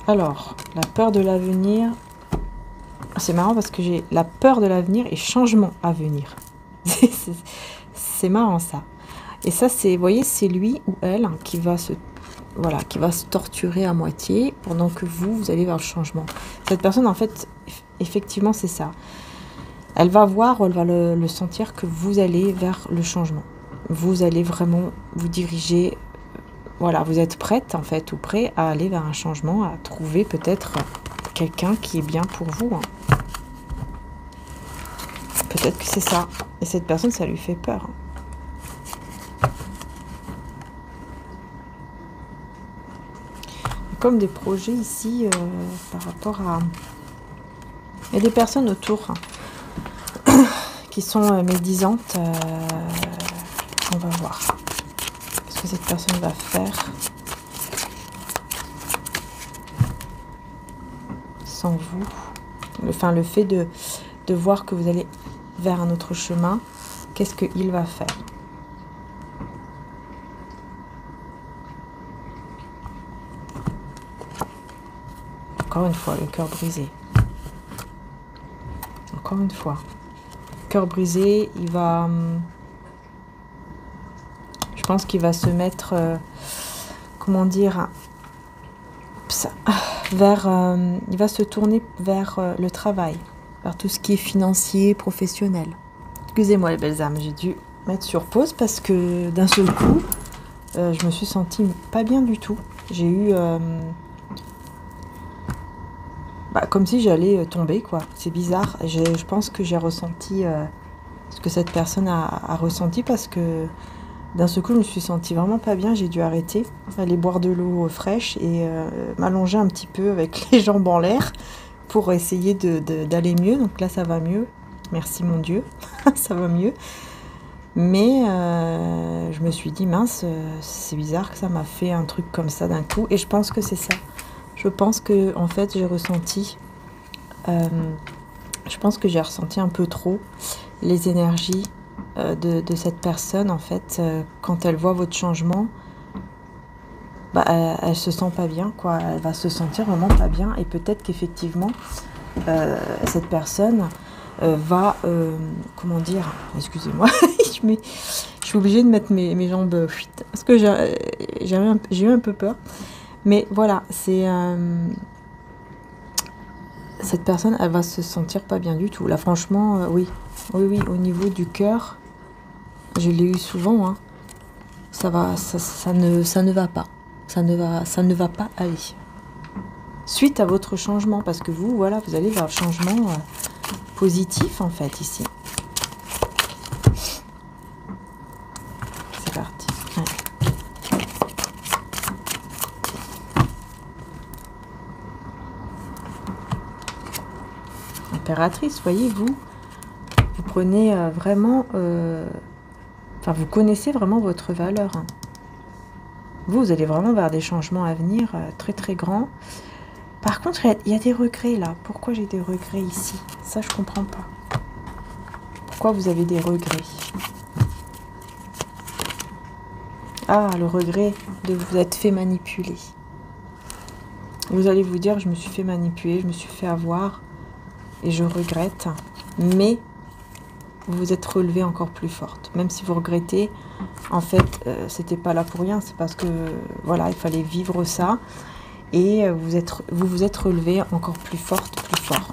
Alors, la peur de l'avenir, c'est marrant parce que j'ai la peur de l'avenir et changement à venir. C'est marrant ça. Et ça, c'est, vous voyez, c'est lui ou elle qui va se torturer à moitié pendant que vous allez vers le changement. Cette personne, en fait, effectivement, c'est ça. Elle va voir, elle va le sentir que vous allez vers le changement. Vous allez vraiment vous diriger, voilà, vous êtes prête en fait, ou prêt à aller vers un changement, à trouver peut-être quelqu'un qui est bien pour vous. Hein. Peut-être que c'est ça. Et cette personne, ça lui fait peur. Comme des projets ici par rapport à... Il y a des personnes autour qui sont médisantes. On va voir ce que cette personne va faire sans vous. Enfin, le fait de voir que vous allez vers un autre chemin, qu'est-ce qu'il va faire? Encore une fois, le cœur brisé. Encore une fois. Cœur brisé, il va... Je pense qu'il va se mettre... comment dire... vers... il va se tourner vers le travail. Vers tout ce qui est financier, professionnel. Excusez-moi les belles âmes, j'ai dû mettre sur pause parce que d'un seul coup, je me suis sentie pas bien du tout. J'ai eu... comme si j'allais tomber, quoi. C'est bizarre. Je pense que j'ai ressenti ce que cette personne a ressenti parce que d'un seul coup, je me suis sentie vraiment pas bien. J'ai dû arrêter, aller boire de l'eau fraîche et m'allonger un petit peu avec les jambes en l'air pour essayer d'aller mieux. Donc là, ça va mieux. Merci mon Dieu, ça va mieux. Mais je me suis dit, mince, c'est bizarre que ça m'a fait un truc comme ça d'un coup. Et je pense que c'est ça. Je pense que en fait j'ai ressenti un peu trop les énergies de cette personne en fait quand elle voit votre changement, elle se sent pas bien, quoi. Elle va se sentir vraiment pas bien et peut-être qu'effectivement cette personne va comment dire, excusez-moi, je suis obligée de mettre mes jambes parce que j'ai eu un peu peur. Mais voilà, c'est cette personne, elle va se sentir pas bien du tout. Là, franchement, oui, au niveau du cœur, je l'ai eu souvent. Hein. Ça ne va pas, ça ne va pas aller. Suite à votre changement, parce que vous, voilà, vous allez vers un changement positif en fait ici. C'est parti. Ouais. Impératrice, voyez, vous prenez vraiment... vous connaissez vraiment votre valeur. Hein. Vous allez vraiment vers des changements à venir très très grands. Par contre, il y a des regrets là. Pourquoi j'ai des regrets ici? Ça, je comprends pas. Pourquoi vous avez des regrets? Ah, le regret de vous être fait manipuler. Vous allez vous dire, je me suis fait manipuler, je me suis fait avoir. Et je regrette, mais vous vous êtes relevée encore plus forte. Même si vous regrettez, en fait, c'était pas là pour rien. C'est parce que, voilà, il fallait vivre ça. Et vous vous êtes relevée encore plus forte, plus fort.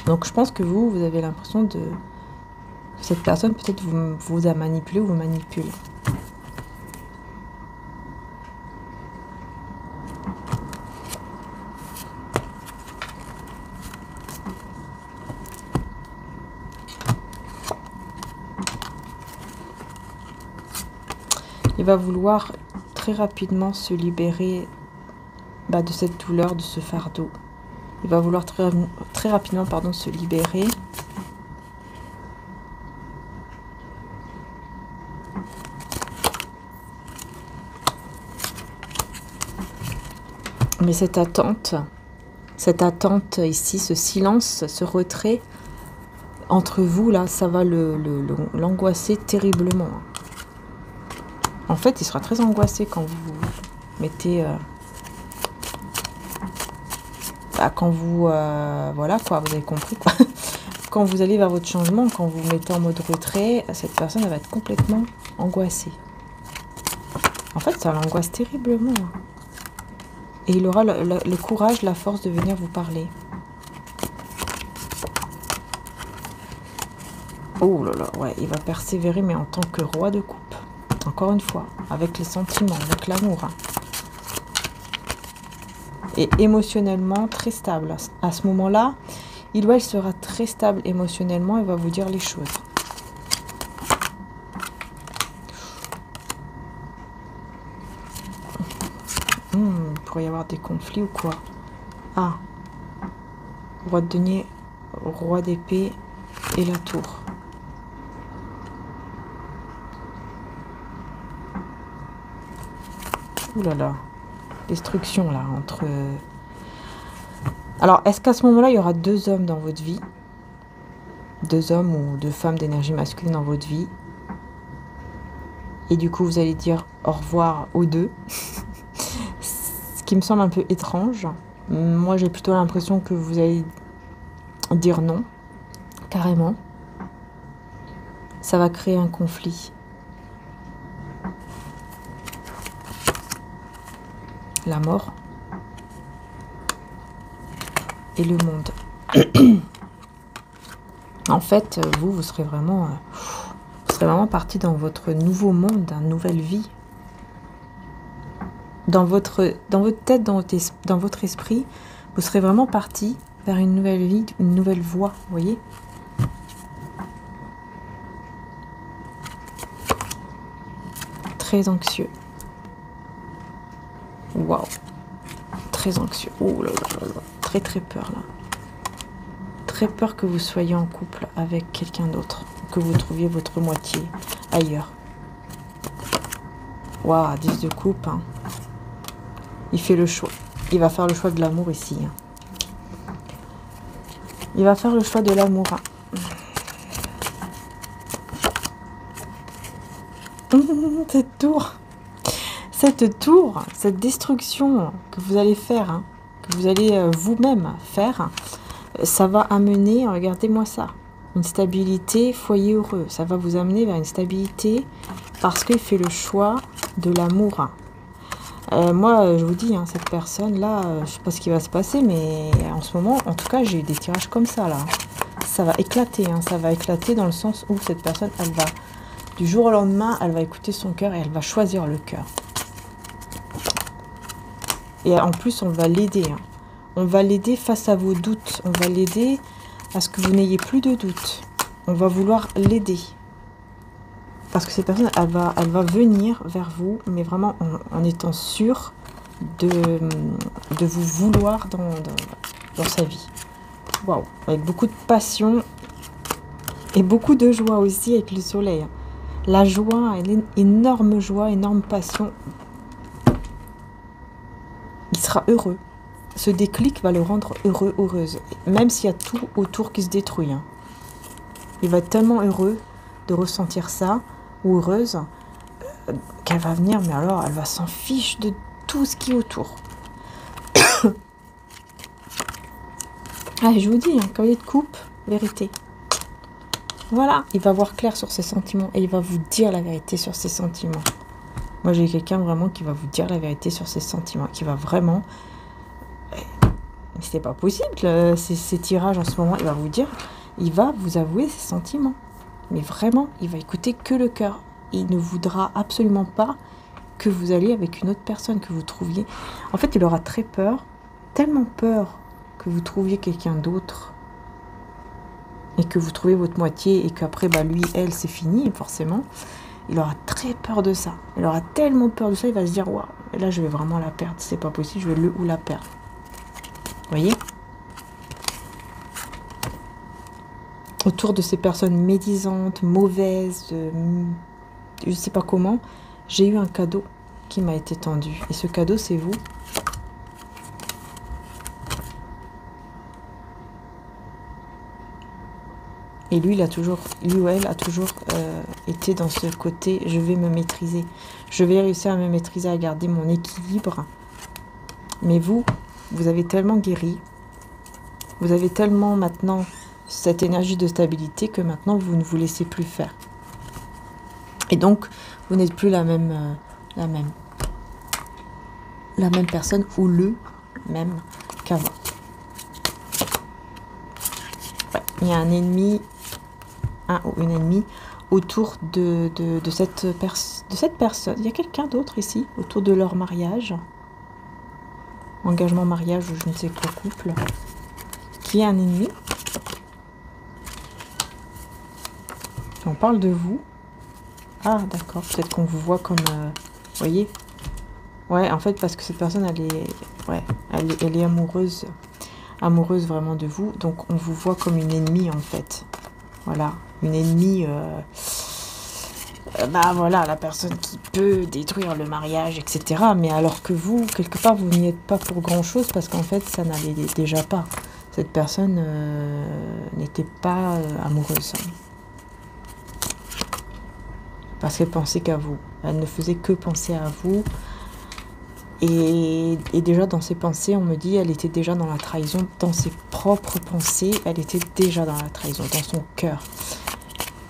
Donc, je pense que vous avez l'impression que cette personne, peut-être, vous a manipulé ou vous manipule. Il va vouloir très rapidement se libérer de cette douleur, de ce fardeau. Il va vouloir très rapidement se libérer. Mais cette attente ici, ce silence, ce retrait entre vous, là, ça va l'angoisser terriblement. En fait, il sera très angoissé quand vous mettez... quand vous... voilà, quoi, vous avez compris, quoi. Quand vous allez vers votre changement, quand vous vous mettez en mode retrait, cette personne, elle va être complètement angoissée. En fait, ça l'angoisse terriblement. Et il aura le courage, la force de venir vous parler. Oh là là, ouais, il va persévérer, mais en tant que roi de coupe. Encore une fois, avec les sentiments, avec l'amour. Hein. Et émotionnellement, très stable. À ce moment-là, il ou elle sera très stable émotionnellement et va vous dire les choses. Il pourrait y avoir des conflits ou quoi? Ah, roi de denier, roi d'épée et la tour. Ouh là là, destruction là, entre... Alors, est-ce qu'à ce moment-là, il y aura 2 hommes dans votre vie? 2 hommes ou 2 femmes d'énergie masculine dans votre vie? Et du coup, vous allez dire au revoir aux 2. Ce qui me semble un peu étrange. Moi, j'ai plutôt l'impression que vous allez dire non, carrément. Ça va créer un conflit. La mort. Et le monde. En fait, vous serez vraiment parti dans votre nouveau monde, une nouvelle vie. Dans votre tête, dans votre esprit, vous serez vraiment parti vers une nouvelle vie, une nouvelle voie, vous voyez? Très anxieux. Waouh. Très anxieux. Oh là là là là. Très très peur là. Très peur que vous soyez en couple avec quelqu'un d'autre, que vous trouviez votre moitié ailleurs. Waouh, 10 de coupe. Hein. Il fait le choix. Il va faire le choix de l'amour ici. Hein. Il va faire le choix de l'amour. Hein. Cette tour, cette destruction que vous allez faire, hein, que vous allez vous-même faire, ça va amener, regardez-moi ça, une stabilité, foyer heureux. Ça va vous amener vers une stabilité parce qu'il fait le choix de l'amour. Moi, je vous dis, hein, cette personne-là, je ne sais pas ce qui va se passer, mais en ce moment, en tout cas, j'ai eu des tirages comme ça, là. Ça va éclater, hein, ça va éclater dans le sens où cette personne, elle va, du jour au lendemain, elle va écouter son cœur et elle va choisir le cœur. Et en plus, on va l'aider. Hein. On va l'aider face à vos doutes. On va l'aider à ce que vous n'ayez plus de doutes. On va vouloir l'aider. Parce que cette personne, elle va venir vers vous, mais vraiment en étant sûre de vous vouloir dans sa vie. Waouh! Avec beaucoup de passion et beaucoup de joie aussi avec le soleil. La joie, énorme joie, énorme passion. Il sera heureux. Ce déclic va le rendre heureux, heureuse. Même s'il y a tout autour qui se détruit. Hein. Il va être tellement heureux de ressentir ça, ou heureuse, qu'elle va venir, mais alors elle va s'en fiche de tout ce qui est autour. Allez, je vous dis, hein, cavalier de coupe, vérité. Voilà, il va voir clair sur ses sentiments et il va vous dire la vérité sur ses sentiments. Moi, j'ai quelqu'un vraiment qui va vous dire la vérité sur ses sentiments, qui va vraiment... C'est pas possible, ces tirages en ce moment, il va vous dire, il va vous avouer ses sentiments. Mais vraiment, il va écouter que le cœur. Il ne voudra absolument pas que vous alliez avec une autre personne, que vous trouviez... En fait, il aura très peur, tellement peur que vous trouviez quelqu'un d'autre et que vous trouviez votre moitié et qu'après, bah, lui, elle, c'est fini, forcément. Il aura très peur de ça. Il aura tellement peur de ça, il va se dire, waouh, là, je vais vraiment la perdre. C'est pas possible, je vais le ou la perdre. Vous voyez ? Autour de ces personnes médisantes, mauvaises, je ne sais pas comment, j'ai eu un cadeau qui m'a été tendu. Et ce cadeau, c'est vous. Et lui, lui ou elle a toujours été dans ce côté, je vais me maîtriser. Je vais réussir à me maîtriser, à garder mon équilibre. Mais vous avez tellement guéri. Vous avez tellement maintenant cette énergie de stabilité que maintenant, vous ne vous laissez plus faire. Et donc, vous n'êtes plus la même personne ou le même qu'avant. Ouais, il y a un ennemi un ou une ennemie autour de cette personne. Il y a quelqu'un d'autre ici, autour de leur mariage. Engagement, mariage ou je ne sais quoi, couple. Qui est un ennemi. On parle de vous. Ah, d'accord. Peut-être qu'on vous voit comme... vous voyez? Ouais, en fait, parce que cette personne, elle est... Ouais, elle est amoureuse. Amoureuse vraiment de vous. Donc, on vous voit comme une ennemie, en fait. Voilà. Une ennemie... bah voilà, la personne qui peut détruire le mariage, etc. Mais alors que vous, quelque part, vous n'y êtes pas pour grand-chose parce qu'en fait, ça n'allait déjà pas. Cette personne n'était pas amoureuse. Parce qu'elle pensait qu'à vous. Elle ne faisait que penser à vous. Et déjà, dans ses pensées, on me dit, elle était déjà dans la trahison. Dans ses propres pensées, elle était déjà dans la trahison, dans son cœur.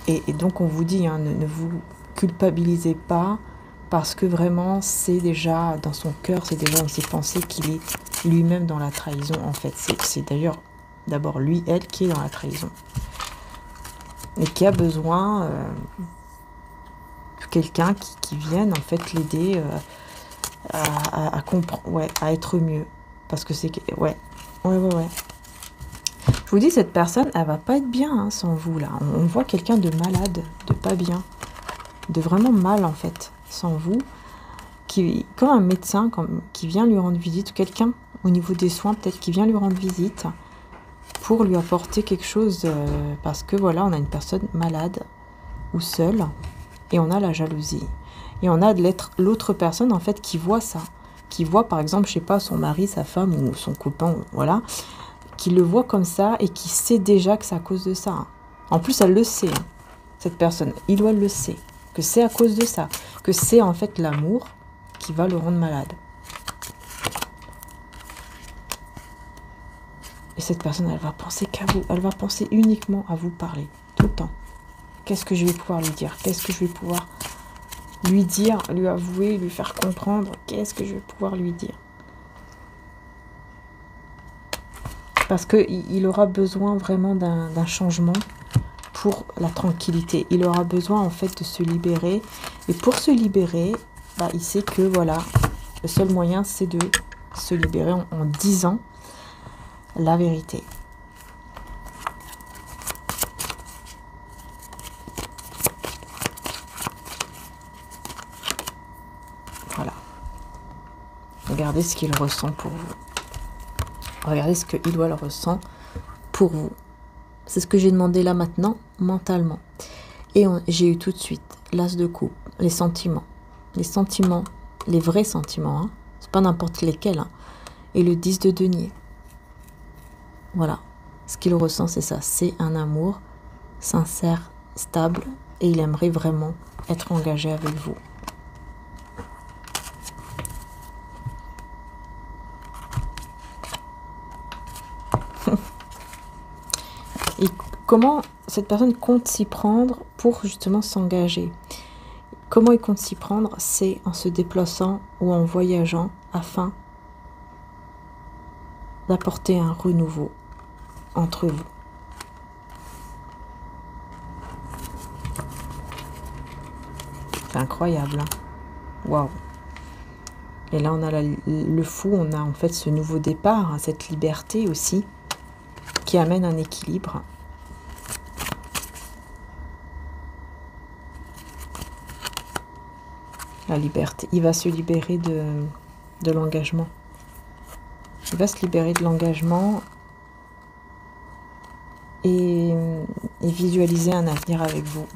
Et donc, on vous dit, hein, ne vous culpabilisez pas, parce que vraiment, c'est déjà dans son cœur, c'est déjà dans ses pensées qu'il est lui-même dans la trahison, en fait. C'est d'ailleurs, d'abord, lui, elle, qui est dans la trahison. Et qui a besoin de quelqu'un qui vienne, en fait, l'aider à comprendre, ouais, à être mieux. Parce que c'est... Ouais. Je vous dis, cette personne, elle va pas être bien hein, sans vous, là. On voit quelqu'un de malade, de pas bien, de vraiment mal, en fait, sans vous. Comme un médecin qui vient lui rendre visite, ou quelqu'un, au niveau des soins, peut-être, qui vient lui rendre visite pour lui apporter quelque chose, parce que, voilà, on a une personne malade ou seule, et on a la jalousie. Et on a l'autre personne, en fait, qui voit ça. Qui voit, par exemple, je sais pas, son mari, sa femme, ou son copain, voilà, qui le voit comme ça et qui sait déjà que c'est à cause de ça. En plus, elle le sait, hein, cette personne. Il ou elle le sait, que c'est à cause de ça. Que c'est en fait l'amour qui va le rendre malade. Et cette personne, elle va penser qu'à vous. Elle va penser uniquement à vous parler, tout le temps. Qu'est-ce que je vais pouvoir lui dire? Qu'est-ce que je vais pouvoir lui dire, lui avouer, lui faire comprendre? Qu'est-ce que je vais pouvoir lui dire? Parce qu'il aura besoin vraiment d'un changement pour la tranquillité. Il aura besoin en fait de se libérer. Et pour se libérer, bah, il sait que voilà, le seul moyen c'est de se libérer en disant la vérité. Voilà. Regardez ce qu'il ressent pour vous. Regardez ce qu'il ou elle ressent pour vous. C'est ce que j'ai demandé là maintenant, mentalement. Et j'ai eu tout de suite l'as de coupe, les sentiments. Les sentiments, les vrais sentiments. Hein. C'est pas n'importe lesquels. Hein. Et le 10 de denier. Voilà. Ce qu'il ressent, c'est ça. C'est un amour sincère, stable. Et il aimerait vraiment être engagé avec vous. Et comment cette personne compte s'y prendre pour justement s'engager? Comment il compte s'y prendre? C'est en se déplaçant ou en voyageant afin d'apporter un renouveau entre vous. C'est incroyable, hein? Waouh! Et là, on a le fou, on a en fait ce nouveau départ, hein, cette liberté aussi, qui amène un équilibre. La liberté. Il va se libérer de l'engagement. Il va se libérer de l'engagement et visualiser un avenir avec vous.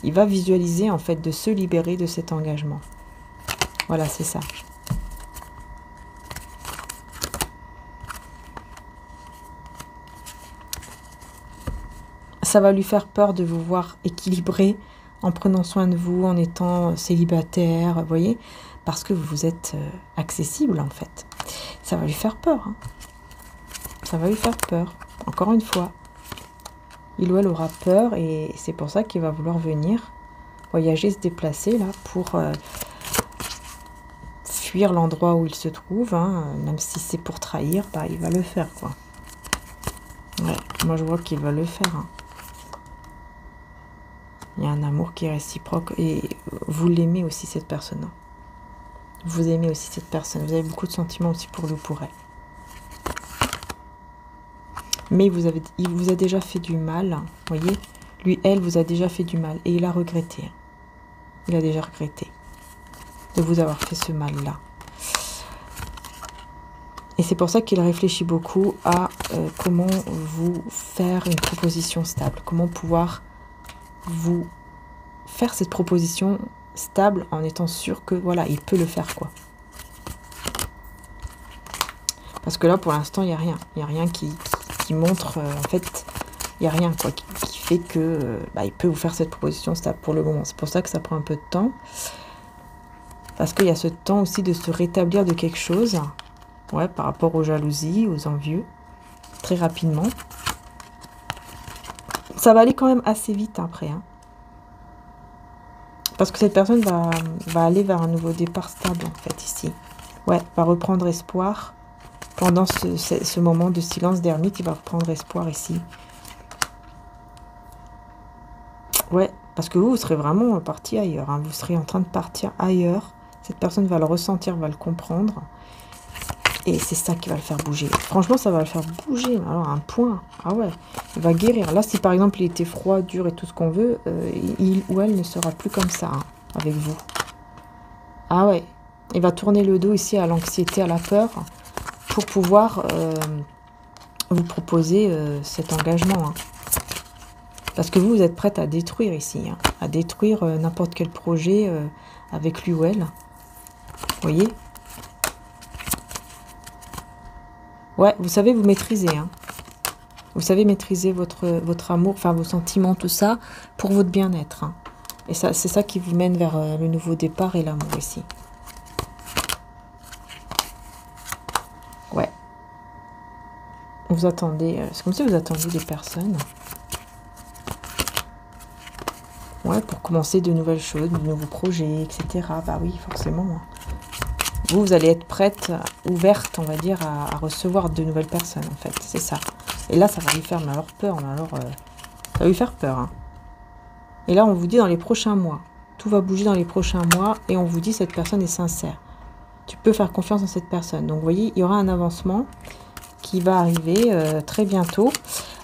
Il va visualiser en fait de se libérer de cet engagement. Voilà, c'est ça. Ça va lui faire peur de vous voir équilibré en prenant soin de vous, en étant célibataire, vous voyez, parce que vous êtes accessible en fait. Ça va lui faire peur. Hein. Ça va lui faire peur. Encore une fois, il ou elle aura peur et c'est pour ça qu'il va vouloir venir voyager, se déplacer là pour fuir l'endroit où il se trouve. Hein. Même si c'est pour trahir, bah, il va le faire quoi. Ouais, moi je vois qu'il va le faire. Hein. Il y a un amour qui est réciproque et vous l'aimez aussi, cette personne. Vous aimez aussi cette personne. Vous avez beaucoup de sentiments aussi pour lui ou pour elle. Mais il vous a déjà fait du mal. Vous voyez, lui, elle vous a déjà fait du mal. Et il a regretté. Il a déjà regretté de vous avoir fait ce mal-là. Et c'est pour ça qu'il réfléchit beaucoup à comment vous faire une proposition stable. Comment pouvoir vous faire cette proposition stable en étant sûr que, voilà, il peut le faire, quoi. Parce que là, pour l'instant, il n'y a rien. Il n'y a rien qui montre, en fait, il n'y a rien, quoi, qui fait que il peut vous faire cette proposition stable pour le moment. C'est pour ça que ça prend un peu de temps. Parce qu'il y a ce temps aussi de se rétablir de quelque chose, ouais, par rapport aux jalousies, aux envieux, très rapidement. Ça va aller quand même assez vite après, hein. Parce que cette personne va aller vers un nouveau départ stable, en fait, ici. Ouais, va reprendre espoir. Pendant ce moment de silence d'ermite, il va reprendre espoir ici. Ouais, parce que vous serez vraiment parti ailleurs, hein. Vous serez en train de partir ailleurs. Cette personne va le ressentir, va le comprendre. Et c'est ça qui va le faire bouger. Franchement, ça va le faire bouger. Alors, un point. Ah ouais, il va guérir. Là, si par exemple, il était froid, dur et tout ce qu'on veut, il ou elle ne sera plus comme ça, hein, avec vous. Ah ouais, il va tourner le dos ici à l'anxiété, à la peur, pour pouvoir vous proposer cet engagement, hein. Parce que vous êtes prête à détruire ici, hein, à détruire n'importe quel projet avec lui ou elle. Vous voyez? Ouais, vous savez vous maîtriser, hein. Vous savez maîtriser votre amour, enfin vos sentiments, tout ça, pour votre bien-être, hein. Et ça, c'est ça qui vous mène vers le nouveau départ et l'amour ici. Ouais. Vous attendez, c'est comme si vous attendiez des personnes. Ouais, pour commencer de nouvelles choses, de nouveaux projets, etc. Bah oui, forcément, hein. Vous allez être prête, ouverte, on va dire, à recevoir de nouvelles personnes, en fait. C'est ça. Et là, ça va lui faire, mais alors peur, mais alors... ça va lui faire peur, hein. Et là, on vous dit dans les prochains mois. Tout va bouger dans les prochains mois. Et on vous dit, cette personne est sincère. Tu peux faire confiance en cette personne. Donc, vous voyez, il y aura un avancement qui va arriver très bientôt.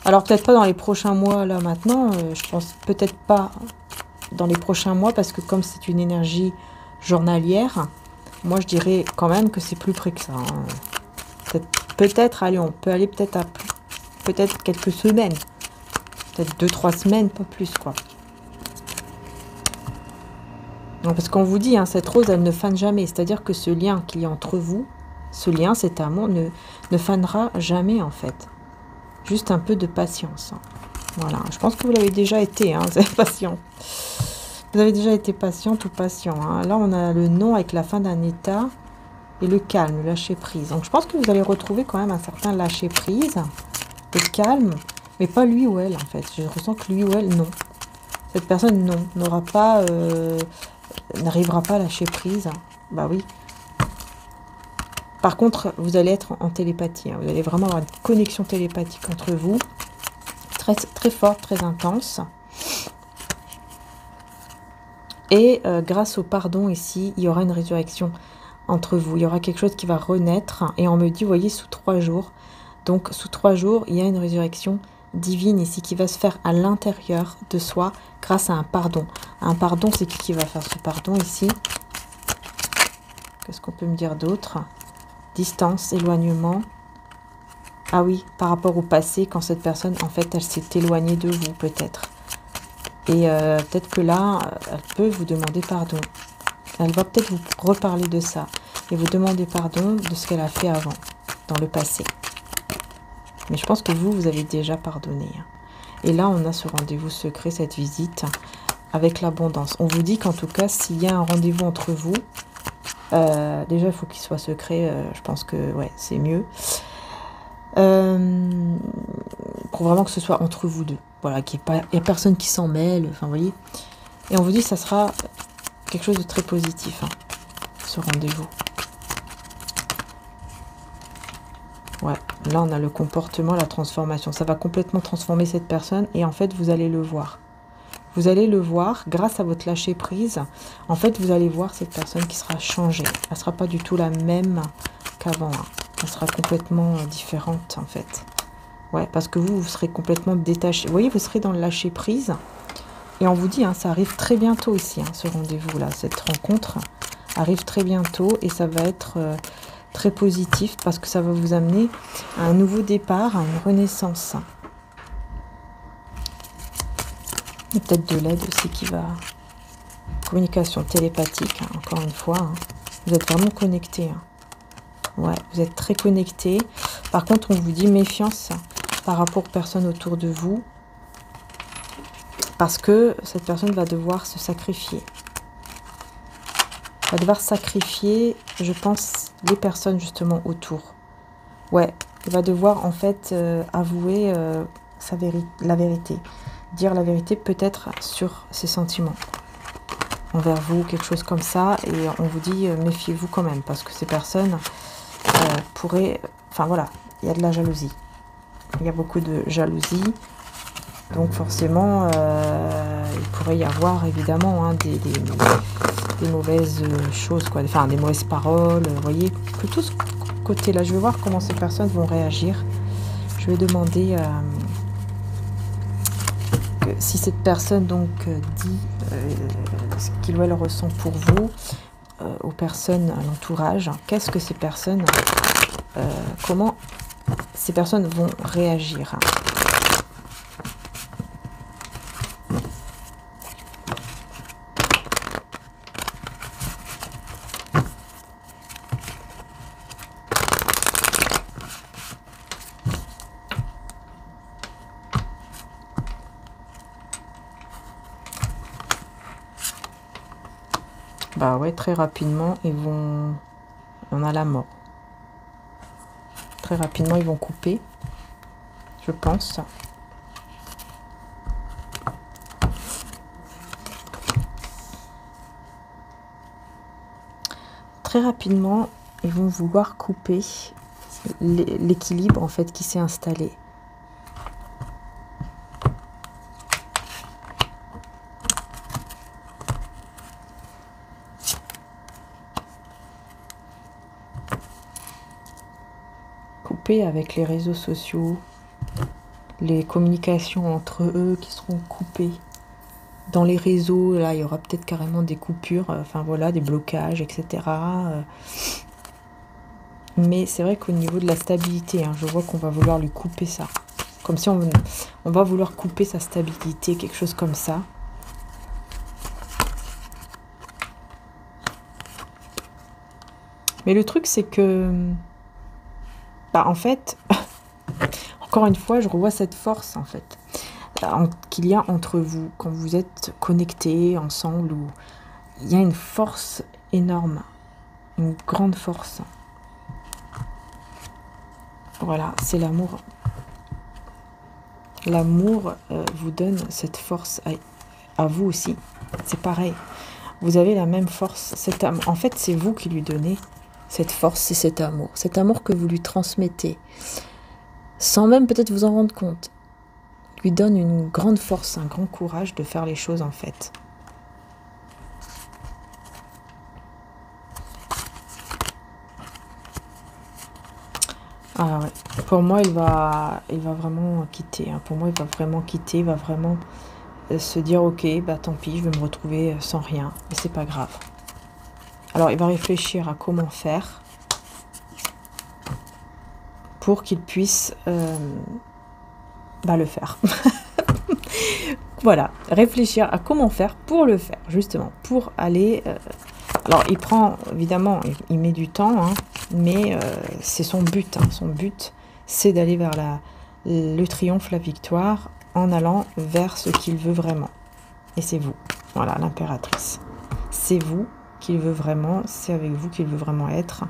Alors, peut-être pas dans les prochains mois, là, maintenant. Je pense peut-être pas dans les prochains mois, parce que comme c'est une énergie journalière... Moi, je dirais quand même que c'est plus près que ça, hein. Peut-être, allez, on peut aller peut-être à peut-être quelques semaines. Peut-être 2-3 semaines, pas plus, quoi. Non, parce qu'on vous dit, hein, cette rose, elle ne fane jamais. C'est-à-dire que ce lien qu'il y a entre vous, ce lien, cet amour, ne fanera jamais, en fait. Juste un peu de patience, hein. Voilà, je pense que vous l'avez déjà été, hein, vous êtes patient. Vous avez déjà été patiente ou patient, hein. Là, on a le non avec la fin d'un état et le calme, le lâcher prise. Donc, je pense que vous allez retrouver quand même un certain lâcher prise, le calme, mais pas lui ou elle, en fait. Je ressens que lui ou elle, non. Cette personne, non, n'aura pas, n'arrivera pas à lâcher prise. Bah oui. Par contre, vous allez être en télépathie, hein. Vous allez vraiment avoir une connexion télépathique entre vous, très, très forte, très intense. Et grâce au pardon ici, il y aura une résurrection entre vous. Il y aura quelque chose qui va renaître. Et on me dit, vous voyez, sous 3 jours. Donc, sous 3 jours, il y a une résurrection divine ici qui va se faire à l'intérieur de soi grâce à un pardon. Un pardon, c'est qui va faire ce pardon ici? Qu'est-ce qu'on peut me dire d'autre? Distance, éloignement. Ah oui, par rapport au passé, quand cette personne, en fait, elle s'est éloignée de vous, peut-être. Et peut-être que là, elle peut vous demander pardon. Elle va peut-être vous reparler de ça. Et vous demander pardon de ce qu'elle a fait avant, dans le passé. Mais je pense que vous avez déjà pardonné. Et là, on a ce rendez-vous secret, cette visite, avec l'abondance. On vous dit qu'en tout cas, s'il y a un rendez-vous entre vous, déjà, il faut qu'il soit secret. Je pense que ouais, c'est mieux. Pour vraiment que ce soit entre vous deux. Voilà, qu'il n'y ait personne qui s'en mêle, enfin, vous voyez. Et on vous dit que ça sera quelque chose de très positif, hein, ce rendez-vous. Ouais, là, on a le comportement, la transformation. Ça va complètement transformer cette personne et en fait, vous allez le voir. Vous allez le voir, grâce à votre lâcher prise, en fait, vous allez voir cette personne qui sera changée. Elle ne sera pas du tout la même qu'avant. Hein. Elle sera complètement différente, en fait. Ouais, parce que vous serez complètement détaché. Vous voyez, vous serez dans le lâcher prise. Et on vous dit, hein, ça arrive très bientôt ici, hein, ce rendez-vous-là, cette rencontre arrive très bientôt. Et ça va être très positif parce que ça va vous amener à un nouveau départ, à une renaissance. Il y a peut-être de l'aide aussi qui va... Communication télépathique, hein, encore une fois. Hein. Vous êtes vraiment connecté. Hein. Ouais, vous êtes très connecté. Par contre, on vous dit méfiance par rapport aux personnes autour de vous. Parce que cette personne va devoir se sacrifier. Va devoir sacrifier, je pense, les personnes justement autour. Ouais, il va devoir en fait avouer la vérité. Dire la vérité peut-être sur ses sentiments envers vous, quelque chose comme ça, et on vous dit méfiez-vous quand même, parce que ces personnes pourraient, enfin voilà, il y a de la jalousie, il y a beaucoup de jalousie, donc forcément il pourrait y avoir évidemment hein, des mauvaises choses, quoi, enfin des mauvaises paroles, vous voyez, que tout ce côté-là, je vais voir comment ces personnes vont réagir, je vais demander... si cette personne donc dit ce qu'il ou elle ressent pour vous, aux personnes à l'entourage, qu'est-ce que ces personnes, comment ces personnes vont réagir. Bah ouais, très rapidement, ils vont... On a la mort. Très rapidement, ils vont couper, je pense. Très rapidement, ils vont vouloir couper l'équilibre, en fait, qui s'est installé. Avec les réseaux sociaux, les communications entre eux qui seront coupées. Dans les réseaux, là, il y aura peut-être carrément des coupures, enfin voilà, des blocages, etc. Mais c'est vrai qu'au niveau de la stabilité, hein, je vois qu'on va vouloir lui couper ça. Comme si on va vouloir couper sa stabilité, quelque chose comme ça. Mais le truc, c'est que... Bah, en fait, encore une fois, je revois cette force, en fait, qu'il y a entre vous, quand vous êtes connectés ensemble, où il y a une force énorme, une grande force. Voilà, c'est l'amour. L'amour vous donne cette force à vous aussi. C'est pareil. Vous avez la même force. En fait, c'est vous qui lui donnez cette force et cet amour. Cet amour que vous lui transmettez, sans même peut-être vous en rendre compte, lui donne une grande force, un grand courage de faire les choses en fait. Ah ouais. Pour moi, il va vraiment quitter. Hein. Pour moi, il va vraiment quitter. Il va vraiment se dire, ok, bah tant pis, je vais me retrouver sans rien. Mais c'est pas grave. Alors, il va réfléchir à comment faire pour qu'il puisse le faire. Voilà, réfléchir à comment faire pour le faire, justement, pour aller... Alors, il prend, évidemment, il met du temps, hein, mais c'est son but. Hein. Son but, c'est d'aller vers le triomphe, la victoire, en allant vers ce qu'il veut vraiment. Et c'est vous, voilà, l'impératrice. C'est vous qu'il veut vraiment, c'est avec vous qu'il veut vraiment être.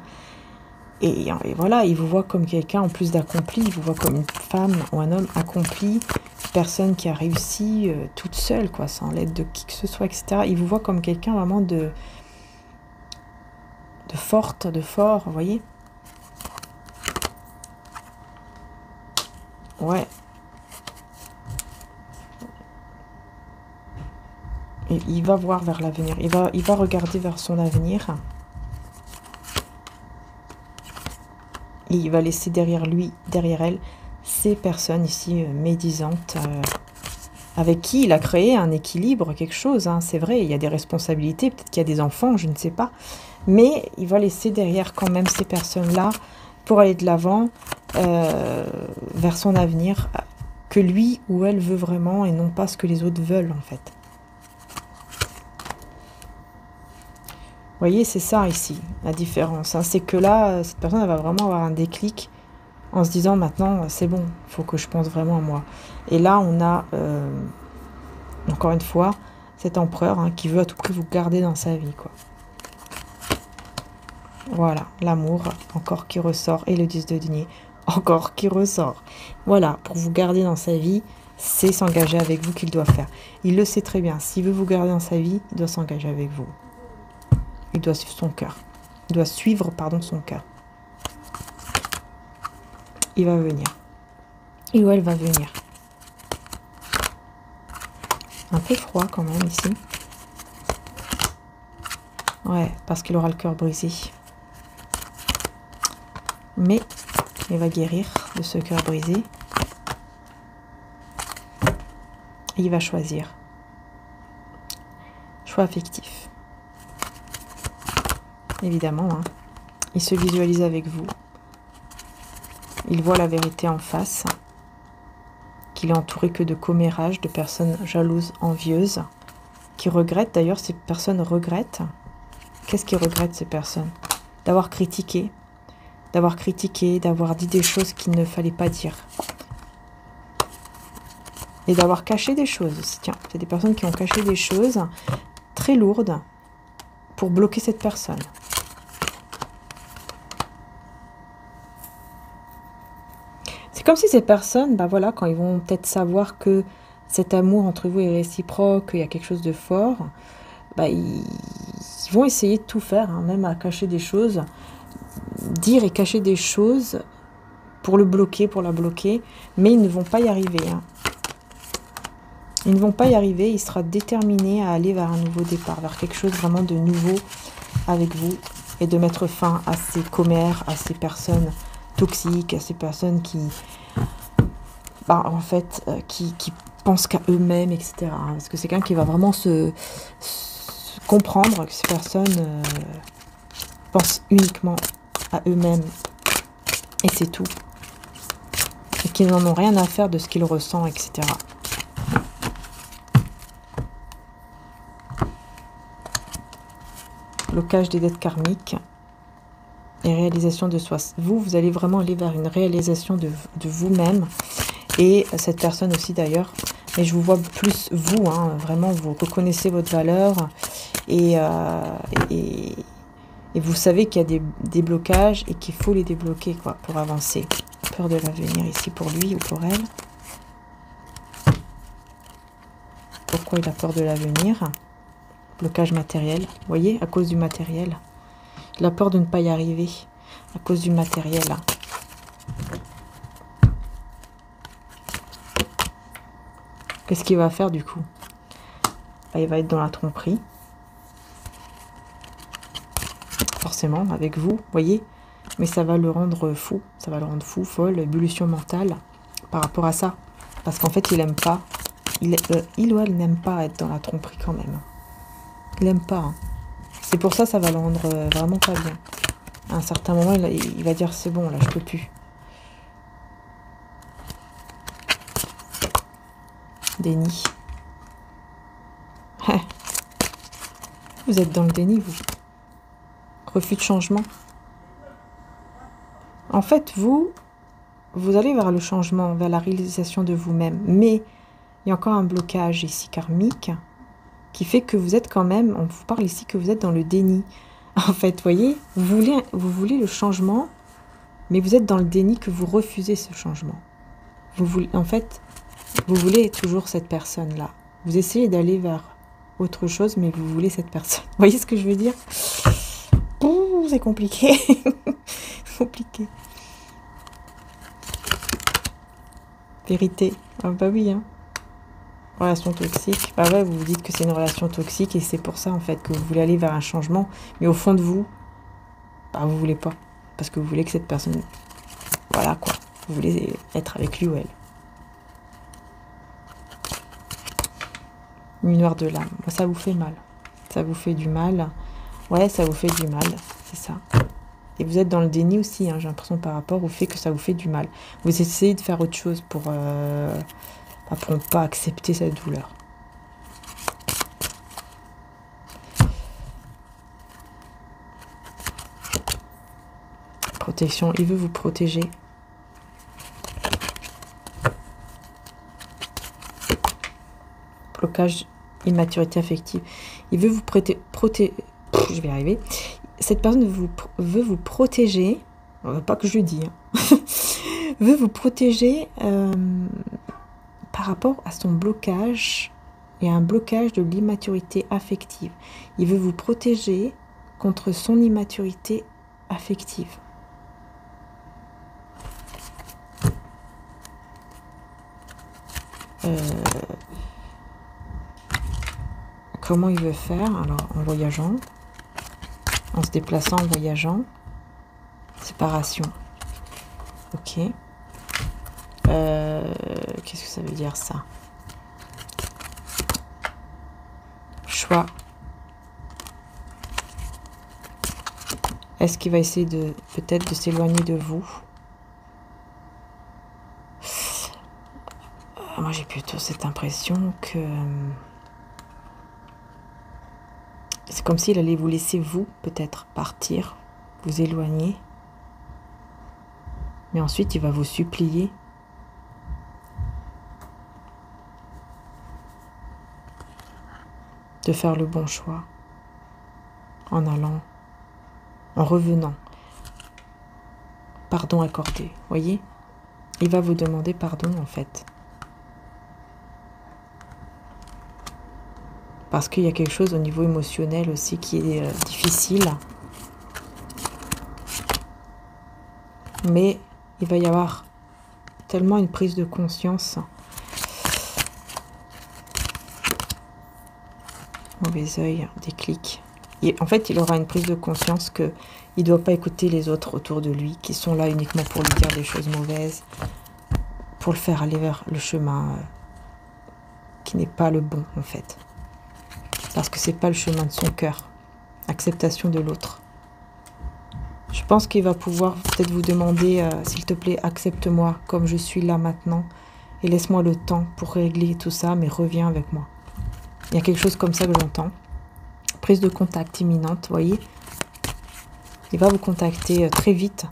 Et voilà, il vous voit comme quelqu'un, en plus d'accompli, il vous voit comme une femme ou un homme accompli, personne qui a réussi toute seule, quoi, sans l'aide de qui que ce soit, etc. Il vous voit comme quelqu'un vraiment de forte, de fort, vous voyez. Ouais. Il va voir vers l'avenir. Il va regarder vers son avenir. Et il va laisser derrière lui, derrière elle, ces personnes ici médisantes, avec qui il a créé un équilibre, quelque chose. Hein. C'est vrai, il y a des responsabilités, peut-être qu'il y a des enfants, je ne sais pas. Mais il va laisser derrière quand même ces personnes-là pour aller de l'avant vers son avenir, que lui ou elle veut vraiment et non pas ce que les autres veulent en fait. Vous voyez, c'est ça ici, la différence. Hein. C'est que là, cette personne elle va vraiment avoir un déclic en se disant maintenant, c'est bon, il faut que je pense vraiment à moi. Et là, on a, encore une fois, cet empereur hein, qui veut à tout prix vous garder dans sa vie, quoi. Voilà, l'amour, encore qui ressort, et le 10 de denier, encore qui ressort. Voilà, pour vous garder dans sa vie, c'est s'engager avec vous qu'il doit faire. Il le sait très bien, s'il veut vous garder dans sa vie, il doit s'engager avec vous. Il doit suivre son cœur. Il doit suivre, pardon, son cœur. Il va venir. Il ou elle va venir. Un peu froid quand même ici. Ouais, parce qu'il aura le cœur brisé. Mais il va guérir de ce cœur brisé. Et il va choisir. Choix affectif. Évidemment, hein. Il se visualise avec vous. Il voit la vérité en face. Qu'il est entouré que de commérages, de personnes jalouses, envieuses, qui regrettent. D'ailleurs, ces personnes regrettent. Qu'est-ce qu'ils regrettent, ces personnes? D'avoir critiqué, d'avoir dit des choses qu'il ne fallait pas dire. Et d'avoir caché des choses aussi. Tiens, c'est des personnes qui ont caché des choses très lourdes pour bloquer cette personne. C'est comme si ces personnes, bah voilà, quand ils vont peut-être savoir que cet amour entre vous est réciproque, qu'il y a quelque chose de fort, bah ils vont essayer de tout faire, hein, même à cacher des choses, dire et cacher des choses pour le bloquer, pour la bloquer, mais ils ne vont pas y arriver. Hein. Ils ne vont pas y arriver, il sera déterminé à aller vers un nouveau départ, vers quelque chose vraiment de nouveau avec vous, et de mettre fin à ces commères, à ces personnes toxiques, à ces personnes qui, bah, en fait, qui pensent qu'à eux-mêmes, etc. Parce que c'est quelqu'un qui va vraiment se comprendre que ces personnes pensent uniquement à eux-mêmes, et c'est tout. Et qu'ils n'en ont rien à faire de ce qu'ils ressentent, etc. Blocage des dettes karmiques et réalisation de soi. Vous allez vraiment aller vers une réalisation de vous-même et cette personne aussi d'ailleurs. Mais je vous vois plus vous, hein, vraiment vous reconnaissez votre valeur et vous savez qu'il y a des blocages et qu'il faut les débloquer quoi, pour avancer. Peur de l'avenir ici pour lui ou pour elle. Pourquoi il a peur de l'avenir? Blocage matériel, vous voyez, à cause du matériel. Il a peur de ne pas y arriver, à cause du matériel. Qu'est-ce qu'il va faire du coup? Bah, il va être dans la tromperie. Forcément, avec vous, voyez. Mais ça va le rendre fou, ça va le rendre fou, folle, ébullition mentale par rapport à ça. Parce qu'en fait, il n'aime pas, il ou elle n'aime pas être dans la tromperie quand même. Il n'aime pas. Hein. C'est pour ça, ça va le rendre vraiment pas bien. À un certain moment, il va dire c'est bon, là, je peux plus. Déni. Vous êtes dans le déni, vous. Refus de changement. En fait, vous allez vers le changement, vers la réalisation de vous-même. Mais il y a encore un blocage ici karmique qui fait que vous êtes quand même, on vous parle ici que vous êtes dans le déni. En fait, vous voyez, vous voulez le changement, mais vous êtes dans le déni que vous refusez ce changement. En fait, vous voulez toujours cette personne-là. Vous essayez d'aller vers autre chose, mais vous voulez cette personne. Vous voyez ce que je veux dire? Ouh, c'est compliqué. Compliqué. Vérité. Ah bah oui, hein. Relation toxique. Bah ouais, vous vous dites que c'est une relation toxique et c'est pour ça en fait que vous voulez aller vers un changement. Mais au fond de vous, bah vous voulez pas. Parce que vous voulez que cette personne... Voilà quoi. Vous voulez être avec lui ou elle. Une noire de l'âme. Ça vous fait mal. Ça vous fait du mal. Ouais, ça vous fait du mal. C'est ça. Et vous êtes dans le déni aussi, hein, j'ai l'impression, par rapport au fait que ça vous fait du mal. Vous essayez de faire autre chose pour ne pas accepter cette douleur. Protection, il veut vous protéger. Blocage, immaturité affective. Il veut vous je vais y arriver. Cette personne veut vous protéger. Pas que je le dis. Hein. Veut vous protéger par rapport à son blocage. Il y a un blocage de l'immaturité affective. Il veut vous protéger contre son immaturité affective. Comment il veut faire? Alors, en voyageant, en se déplaçant, en voyageant, séparation. Ok. Qu'est-ce que ça veut dire ça? Choix. Est-ce qu'il va essayer de peut-être de s'éloigner de vous? Moi, j'ai plutôt cette impression que c'est comme s'il allait vous laisser, vous, peut-être, partir, vous éloigner. Mais ensuite, il va vous supplier de faire le bon choix en allant, en revenant. Pardon accordé, voyez? Il va vous demander pardon, en fait. Parce qu'il y a quelque chose au niveau émotionnel aussi qui est difficile. Mais il va y avoir tellement une prise de conscience. Mauvais œil, déclic. Et en fait, il aura une prise de conscience qu'il ne doit pas écouter les autres autour de lui, qui sont là uniquement pour lui dire des choses mauvaises, pour le faire aller vers le chemin qui n'est pas le bon, en fait. Parce que c'est pas le chemin de son cœur. Acceptation de l'autre. Je pense qu'il va pouvoir peut-être vous demander, s'il te plaît, accepte-moi comme je suis là maintenant et laisse-moi le temps pour régler tout ça, mais reviens avec moi. Il y a quelque chose comme ça que j'entends. Prise de contact imminente, voyez. Il va vous contacter très vite.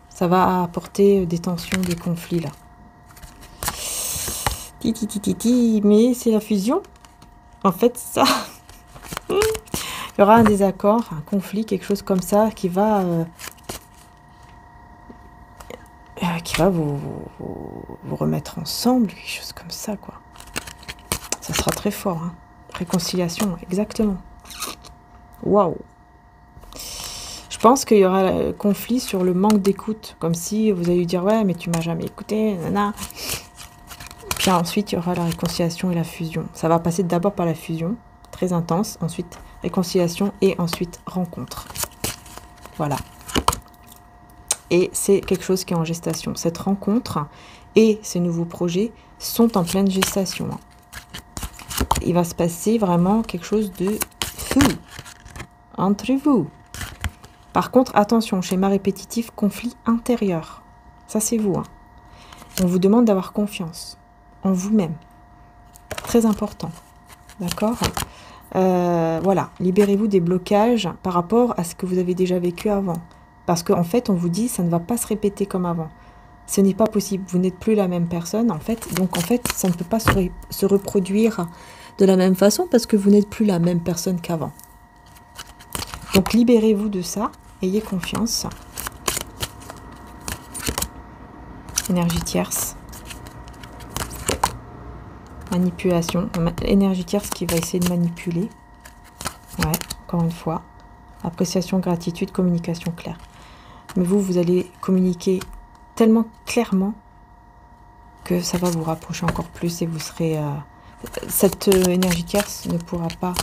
Ça va apporter des tensions, des conflits là. Mais c'est la fusion. En fait, ça... Il y aura un désaccord, un conflit, quelque chose comme ça qui va vous remettre ensemble, quelque chose comme ça, quoi. Ça sera très fort, hein. Réconciliation, exactement. Waouh. Je pense qu'il y aura un conflit sur le manque d'écoute, comme si vous allez lui dire, ouais, mais tu m'as jamais écouté, nana. Puis ensuite, il y aura la réconciliation et la fusion. Ça va passer d'abord par la fusion, très intense, ensuite réconciliation et ensuite rencontre. Voilà. Et c'est quelque chose qui est en gestation. Cette rencontre et ces nouveaux projets sont en pleine gestation. Il va se passer vraiment quelque chose de fou entre vous. Par contre, attention, schéma répétitif, conflit intérieur. Ça, c'est vous. Hein. On vous demande d'avoir confiance en vous-même. Très important. D'accord ? Voilà, libérez-vous des blocages par rapport à ce que vous avez déjà vécu avant. Parce qu'en fait, on vous dit, ça ne va pas se répéter comme avant. Ce n'est pas possible, vous n'êtes plus la même personne, en fait. Donc, en fait, ça ne peut pas se reproduire de la même façon parce que vous n'êtes plus la même personne qu'avant. Donc, libérez-vous de ça, ayez confiance. Énergie tierce. Manipulation, énergie tierce qui va essayer de manipuler. Ouais, encore une fois. Appréciation, gratitude, communication claire. Mais vous, vous allez communiquer tellement clairement que ça va vous rapprocher encore plus et vous serez cette énergie tierce ne pourra pas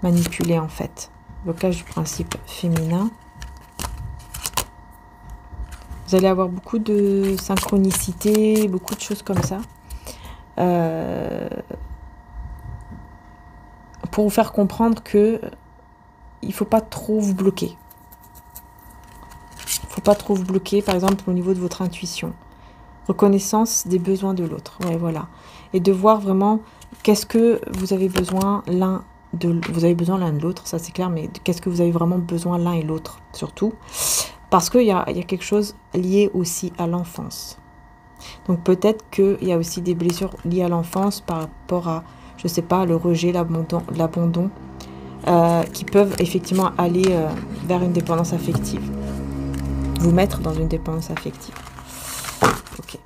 manipuler en fait. Blocage du principe féminin. Vous allez avoir beaucoup de synchronicité, beaucoup de choses comme ça. Pour vous faire comprendre que il ne faut pas trop vous bloquer. Il ne faut pas trop vous bloquer, par exemple, au niveau de votre intuition. Reconnaissance des besoins de l'autre. Ouais, voilà. Et de voir vraiment qu'est-ce que vous avez besoin l'un de l'autre. Vous avez besoin l'un de l'autre, ça c'est clair, mais qu'est-ce que vous avez vraiment besoin l'un et l'autre, surtout. Parce qu'il y a quelque chose lié aussi à l'enfance. Donc peut-être qu'il y a aussi des blessures liées à l'enfance par rapport à, je ne sais pas, le rejet, l'abandon, qui peuvent effectivement aller vers une dépendance affective. Vous mettre dans une dépendance affective. Ok.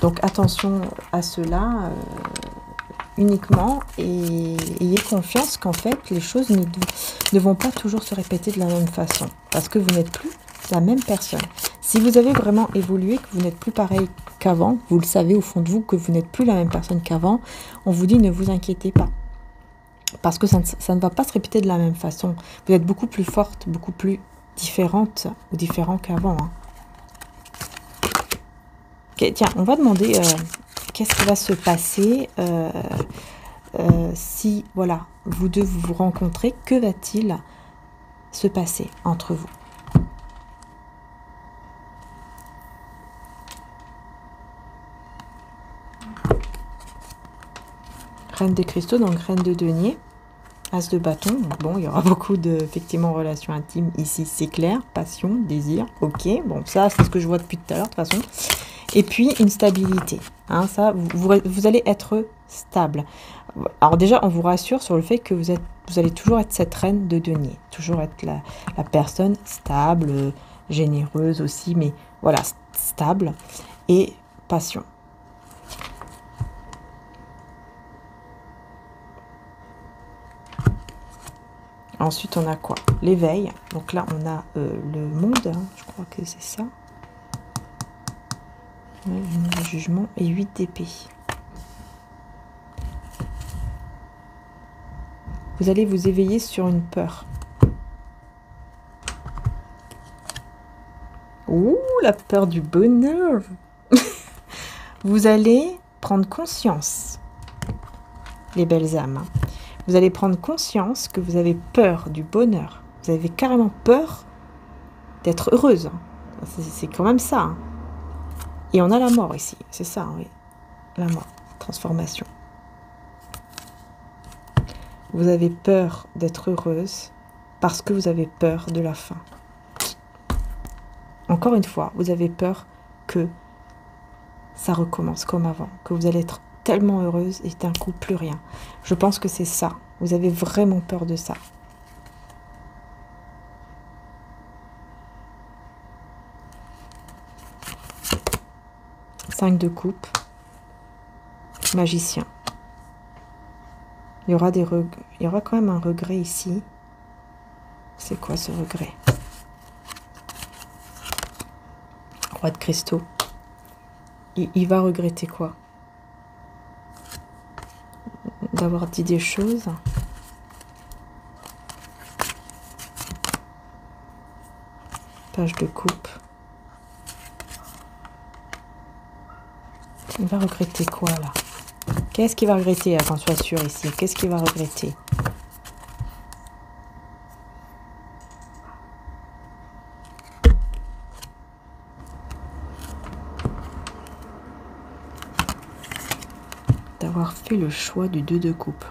Donc attention à cela uniquement et ayez confiance qu'en fait les choses ne vont pas toujours se répéter de la même façon parce que vous n'êtes plus la même personne. Si vous avez vraiment évolué, que vous n'êtes plus pareil qu'avant, vous le savez au fond de vous que vous n'êtes plus la même personne qu'avant, on vous dit ne vous inquiétez pas. Parce que ça ne va pas se répéter de la même façon. Vous êtes beaucoup plus forte, beaucoup plus différente ou différent qu'avant. Hein. Okay, tiens, on va demander qu'est-ce qui va se passer si, voilà, vous deux vous rencontrez. Que va-t-il se passer entre vous? Reine des cristaux, donc reine de denier, as de bâton. Bon, il y aura beaucoup de, effectivement, relations intimes ici, c'est clair. Passion, désir, ok. Bon, ça, c'est ce que je vois depuis tout à l'heure, de toute façon. Et puis, une stabilité. Hein, ça, vous allez être stable. Alors déjà, on vous rassure sur le fait que vous allez toujours être cette reine de denier. Toujours être la personne stable, généreuse aussi, mais voilà, stable et passion. Ensuite, on a quoi? L'éveil. Donc là, on a le monde. Hein, je crois que c'est ça. Ouais, le jugement et 8 d'épée. Vous allez vous éveiller sur une peur. Ouh, la peur du bonheur. Vous allez prendre conscience, les belles âmes. Vous allez prendre conscience que vous avez peur du bonheur. Vous avez carrément peur d'être heureuse. C'est quand même ça. Hein. Et on a la mort ici. C'est ça, oui. La mort. Transformation. Vous avez peur d'être heureuse parce que vous avez peur de la fin. Encore une fois, vous avez peur que ça recommence comme avant. Que vous allez être tellement heureuse et d'un coup plus rien. Je pense que c'est ça. Vous avez vraiment peur de ça. Cinq de coupe. Magicien. Il y aura quand même un regret ici. C'est quoi ce regret? Roi de cristaux. Il va regretter quoi? D'avoir dit des choses. Page de coupe. Il va regretter quoi là? Qu'est-ce qu'il va regretter, qu'on soit sûr ici? Qu'est-ce qu'il va regretter? D'avoir fait le choix du 2 de coupe.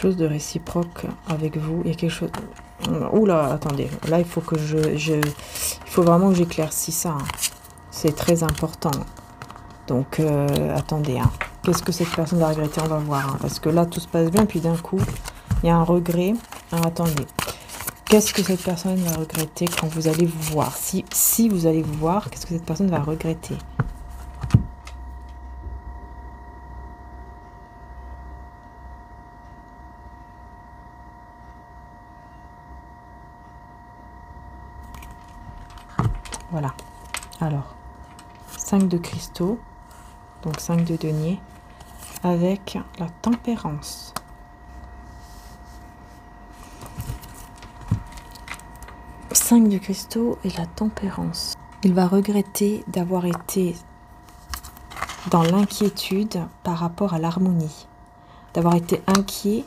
De réciproque avec vous. Il y a quelque chose... Oula, attendez. Là, il faut que il faut vraiment que j'éclaircisse ça. Hein. C'est très important. Donc, attendez. Hein. Qu'est-ce que cette personne va regretter? On va voir. Hein. Parce que là, tout se passe bien. Puis d'un coup, il y a un regret. Alors, attendez. Qu'est-ce que cette personne va regretter quand vous allez vous voir? Si vous allez vous voir, qu'est-ce que cette personne va regretter? Voilà. Alors, 5 de cristaux, donc 5 de denier, avec la tempérance. De cristaux et la tempérance. Il va regretter d'avoir été dans l'inquiétude par rapport à l'harmonie, d'avoir été inquiet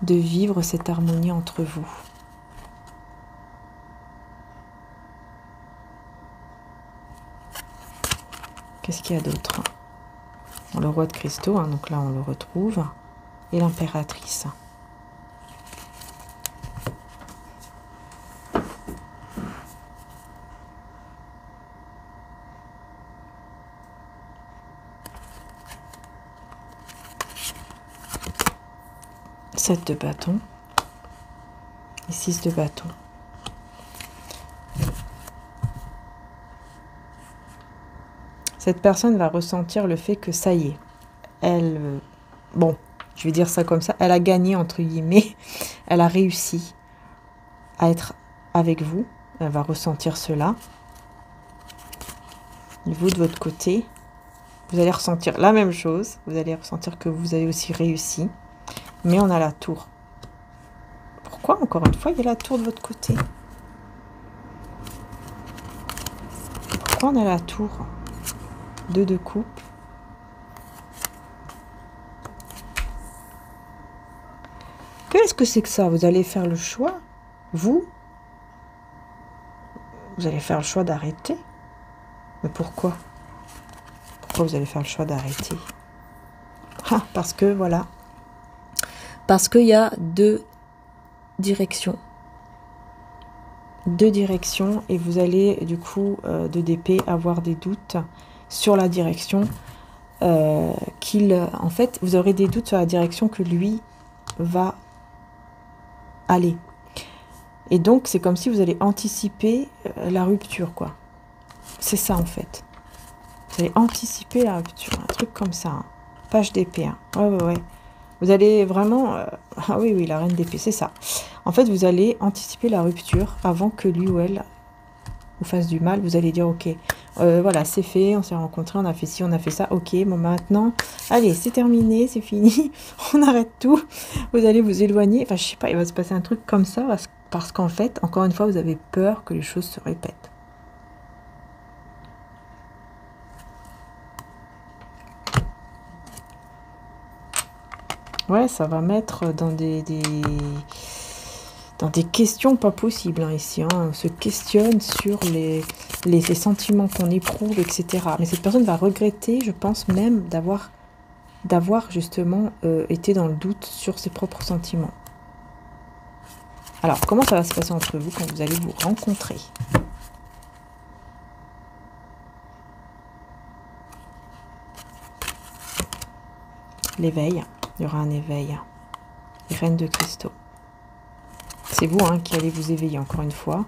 de vivre cette harmonie entre vous. Qu'est-ce qu'il y a d'autre? Le roi de cristaux, hein, donc là on le retrouve, et l'impératrice. De bâtons et 6 de bâtons. Cette personne va ressentir le fait que ça y est, elle, bon, je vais dire ça comme ça, elle a gagné entre guillemets, elle a réussi à être avec vous, elle va ressentir cela. Et vous de votre côté, vous allez ressentir la même chose, vous allez ressentir que vous avez aussi réussi. Mais on a la tour. Pourquoi, encore une fois, il y a la tour de votre côté? Pourquoi on a la tour? 2 de coupe. Qu'est-ce que c'est que ça? Vous allez faire le choix, vous allez faire le choix d'arrêter. Mais pourquoi? Pourquoi vous allez faire le choix d'arrêter? Ah, parce que, voilà. Parce qu'il y a 2 directions. 2 directions et vous allez du coup de d'épée avoir des doutes sur la direction en fait, vous aurez des doutes sur la direction que lui va aller. Et donc, c'est comme si vous allez anticiper la rupture, quoi. C'est ça, en fait. Vous allez anticiper la rupture. Un truc comme ça. Hein. Page d'épée. Hein. Ouais. Vous allez vraiment... Ah oui, la reine d'épée, c'est ça. En fait, vous allez anticiper la rupture avant que lui ou elle vous fasse du mal. Vous allez dire, ok, voilà, c'est fait, on s'est rencontrés, on a fait ci, on a fait ça. Ok, bon, maintenant, allez, c'est terminé, c'est fini. On arrête tout. Vous allez vous éloigner. Enfin, je sais pas, il va se passer un truc comme ça parce qu'en fait, encore une fois, vous avez peur que les choses se répètent. Ouais, ça va mettre dans des questions pas possibles hein, ici. Hein. On se questionne sur les sentiments qu'on éprouve, etc. Mais cette personne va regretter, je pense même, d'avoir justement été dans le doute sur ses propres sentiments. Alors, comment ça va se passer entre vous quand vous allez vous rencontrer? L'éveil. Il y aura un éveil. Reine de cristaux. C'est vous hein, qui allez vous éveiller encore une fois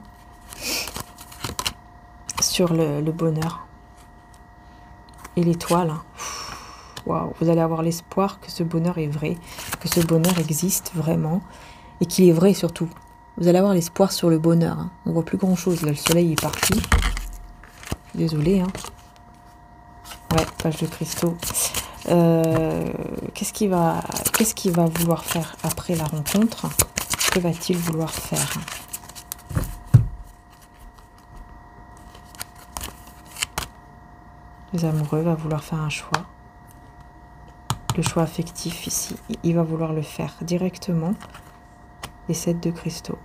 sur le bonheur. Et l'étoile. Waouh, vous allez avoir l'espoir que ce bonheur est vrai, que ce bonheur existe vraiment et qu'il est vrai surtout. Vous allez avoir l'espoir sur le bonheur. Hein. On voit plus grand chose. Là, le soleil est parti. Désolée. Hein. Ouais, page de cristaux. Qu'est-ce qu'il va vouloir faire après la rencontre? Que va-t-il vouloir faire? Les amoureux va vouloir faire un choix. Le choix affectif ici, il va vouloir le faire directement. Les 7 de cristaux.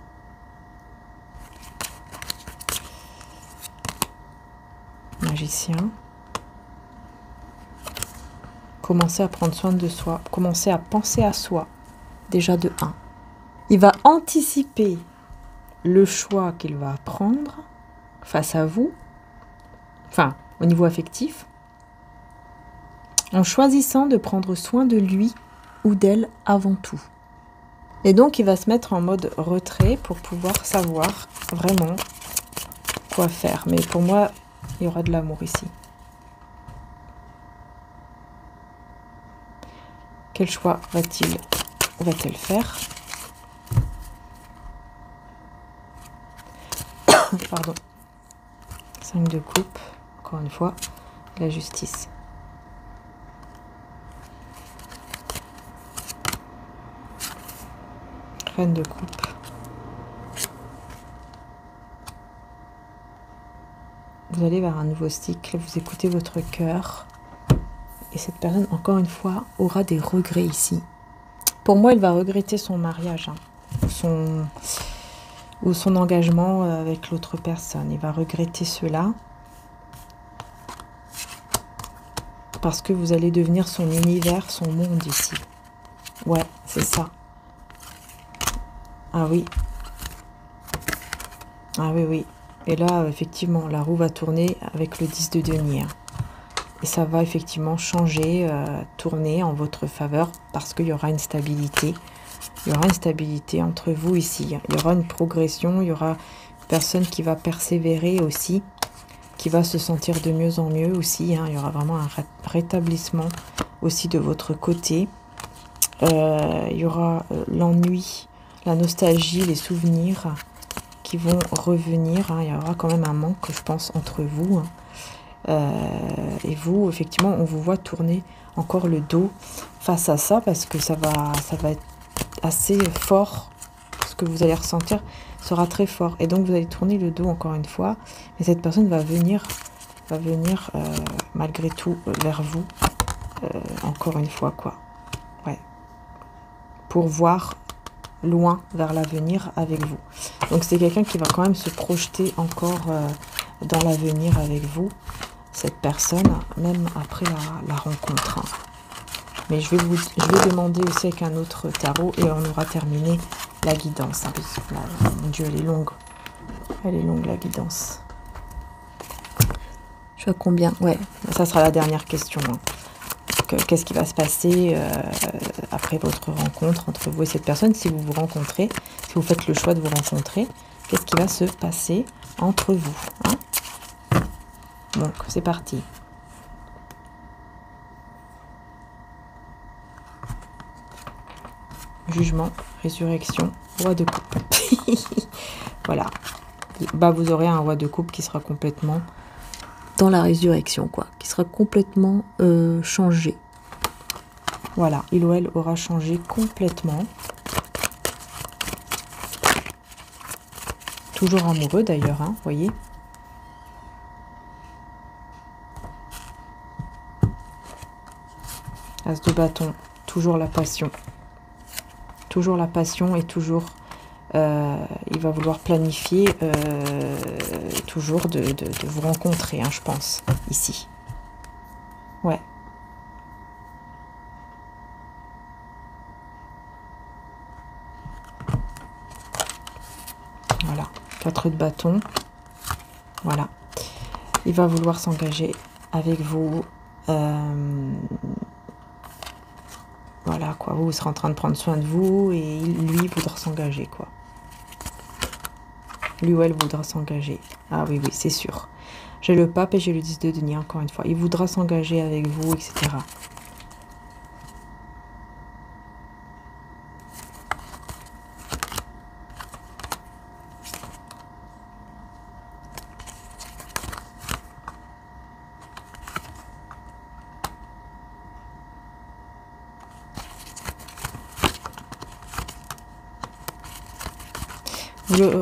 Magicien. Commencer à prendre soin de soi, commencer à penser à soi, déjà de 1. Il va anticiper le choix qu'il va prendre face à vous, enfin, au niveau affectif, en choisissant de prendre soin de lui ou d'elle avant tout. Et donc, il va se mettre en mode retrait pour pouvoir savoir vraiment quoi faire. Mais pour moi, il y aura de l'amour ici. Quel choix va-t-il ou va-t-elle faire? Pardon. 5 de coupe, encore une fois, la justice. Reine de coupe. Vous allez vers un nouveau cycle, vous écoutez votre cœur. Et cette personne, encore une fois, aura des regrets ici. Pour moi, elle va regretter son mariage, hein, ou son engagement avec l'autre personne. Il va regretter cela. Parce que vous allez devenir son univers, son monde ici. Ouais, c'est ça. Ah oui. Ah oui, oui. Et là, effectivement, la roue va tourner avec le 10 de denier. Et ça va effectivement changer, tourner en votre faveur parce qu'il y aura une stabilité. Il y aura une stabilité entre vous ici. Il y aura une progression, il y aura une personne qui va persévérer aussi, qui va se sentir de mieux en mieux aussi. Hein. Il y aura vraiment un rétablissement aussi de votre côté. Il y aura l'ennui, la nostalgie, les souvenirs qui vont revenir. Hein. Il y aura quand même un manque, je pense, entre vous. Hein. Et vous, effectivement, on vous voit tourner encore le dos face à ça parce que ça va être assez fort. Ce que vous allez ressentir sera très fort. Et donc, vous allez tourner le dos encore une fois. Mais cette personne va venir malgré tout vers vous. Encore une fois, quoi. Ouais. Pour voir loin vers l'avenir avec vous. Donc, c'est quelqu'un qui va quand même se projeter encore dans l'avenir avec vous. Cette personne, même après la rencontre. Hein. Mais je vais demander aussi avec un autre tarot et on aura terminé la guidance. Hein, parce que là, mon Dieu, elle est longue. Elle est longue, la guidance. Je suis à combien? Ouais, ça sera la dernière question. Hein. Qu'est-ce qui va se passer après votre rencontre entre vous et cette personne? Si vous vous rencontrez, si vous faites le choix de vous rencontrer, qu'est-ce qui va se passer entre vous, hein? Donc, c'est parti. Jugement, résurrection, roi de coupe. Voilà. Bah, vous aurez un roi de coupe qui sera complètement dans la résurrection, quoi. Qui sera complètement changé. Voilà. Il ou elle aura changé complètement. Toujours amoureux, d'ailleurs, hein, voyez. As de bâton, toujours la passion. Toujours la passion et toujours, il va vouloir planifier toujours de vous rencontrer, hein, je pense, ici. Ouais. Voilà, 4 de bâton. Voilà. Il va vouloir s'engager avec vous. Voilà, quoi. Vous serez en train de prendre soin de vous et lui voudra s'engager, quoi. Lui ou elle voudra s'engager. Ah oui, oui, c'est sûr. J'ai le pape et j'ai le 10 de denier, encore une fois. Il voudra s'engager avec vous, etc.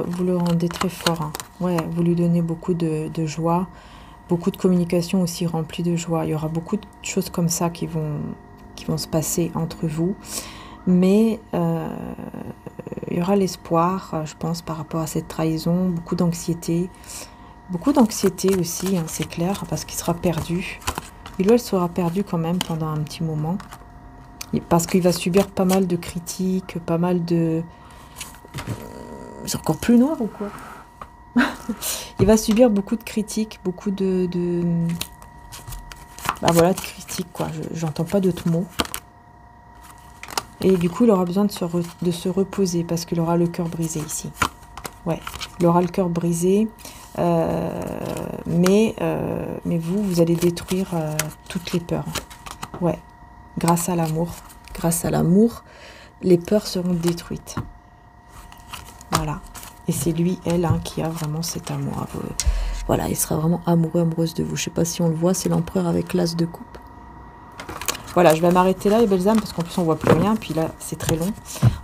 Vous le rendez très fort. Hein. Ouais, vous lui donnez beaucoup de joie, beaucoup de communication aussi remplie de joie. Il y aura beaucoup de choses comme ça qui vont se passer entre vous. Mais il y aura l'espoir, je pense, par rapport à cette trahison, beaucoup d'anxiété. Beaucoup d'anxiété aussi, hein, c'est clair, parce qu'il sera perdu. Il ou elle sera perdu quand même pendant un petit moment. Parce qu'il va subir pas mal de critiques, pas mal de... C'est encore plus noir ou quoi? Il va subir beaucoup de critiques, beaucoup bah voilà, de critiques, quoi. J'entends pas d'autres mots. Et du coup, il aura besoin de se reposer parce qu'il aura le cœur brisé ici. Ouais, il aura le cœur brisé. Mais vous allez détruire toutes les peurs. Ouais, grâce à l'amour. Grâce à l'amour, les peurs seront détruites. Voilà. Et c'est lui, elle, hein, qui a vraiment cet amour. Voilà, il sera vraiment amoureux, amoureuse de vous. Je sais pas si on le voit, c'est l'empereur avec l'as de coupe. Voilà, je vais m'arrêter là, les belles âmes, parce qu'en plus, on voit plus rien. Puis là, c'est très long.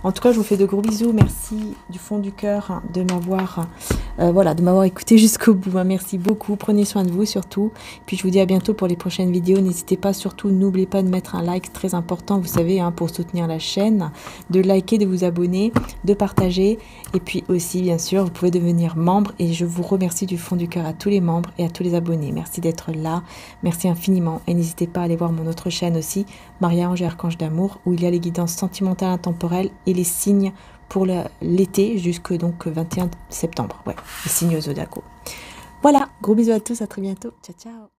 En tout cas, je vous fais de gros bisous. Merci du fond du cœur hein, de m'avoir de m'avoir écouté jusqu'au bout. Hein. Merci beaucoup. Prenez soin de vous, surtout. Puis, je vous dis à bientôt pour les prochaines vidéos. N'hésitez pas, surtout, n'oubliez pas de mettre un like, très important, vous savez, hein, pour soutenir la chaîne. De liker, de vous abonner, de partager. Et puis aussi, bien sûr, vous pouvez devenir membre. Et je vous remercie du fond du cœur à tous les membres et à tous les abonnés. Merci d'être là. Merci infiniment. Et n'hésitez pas à aller voir mon autre chaîne aussi, Maria-Ange et Archange d'amour, où il y a les guidances sentimentales intemporelles et les signes pour l'été jusque donc 21 septembre. Ouais, les signes zodiacaux. Voilà, gros bisous à tous, à très bientôt. Ciao, ciao.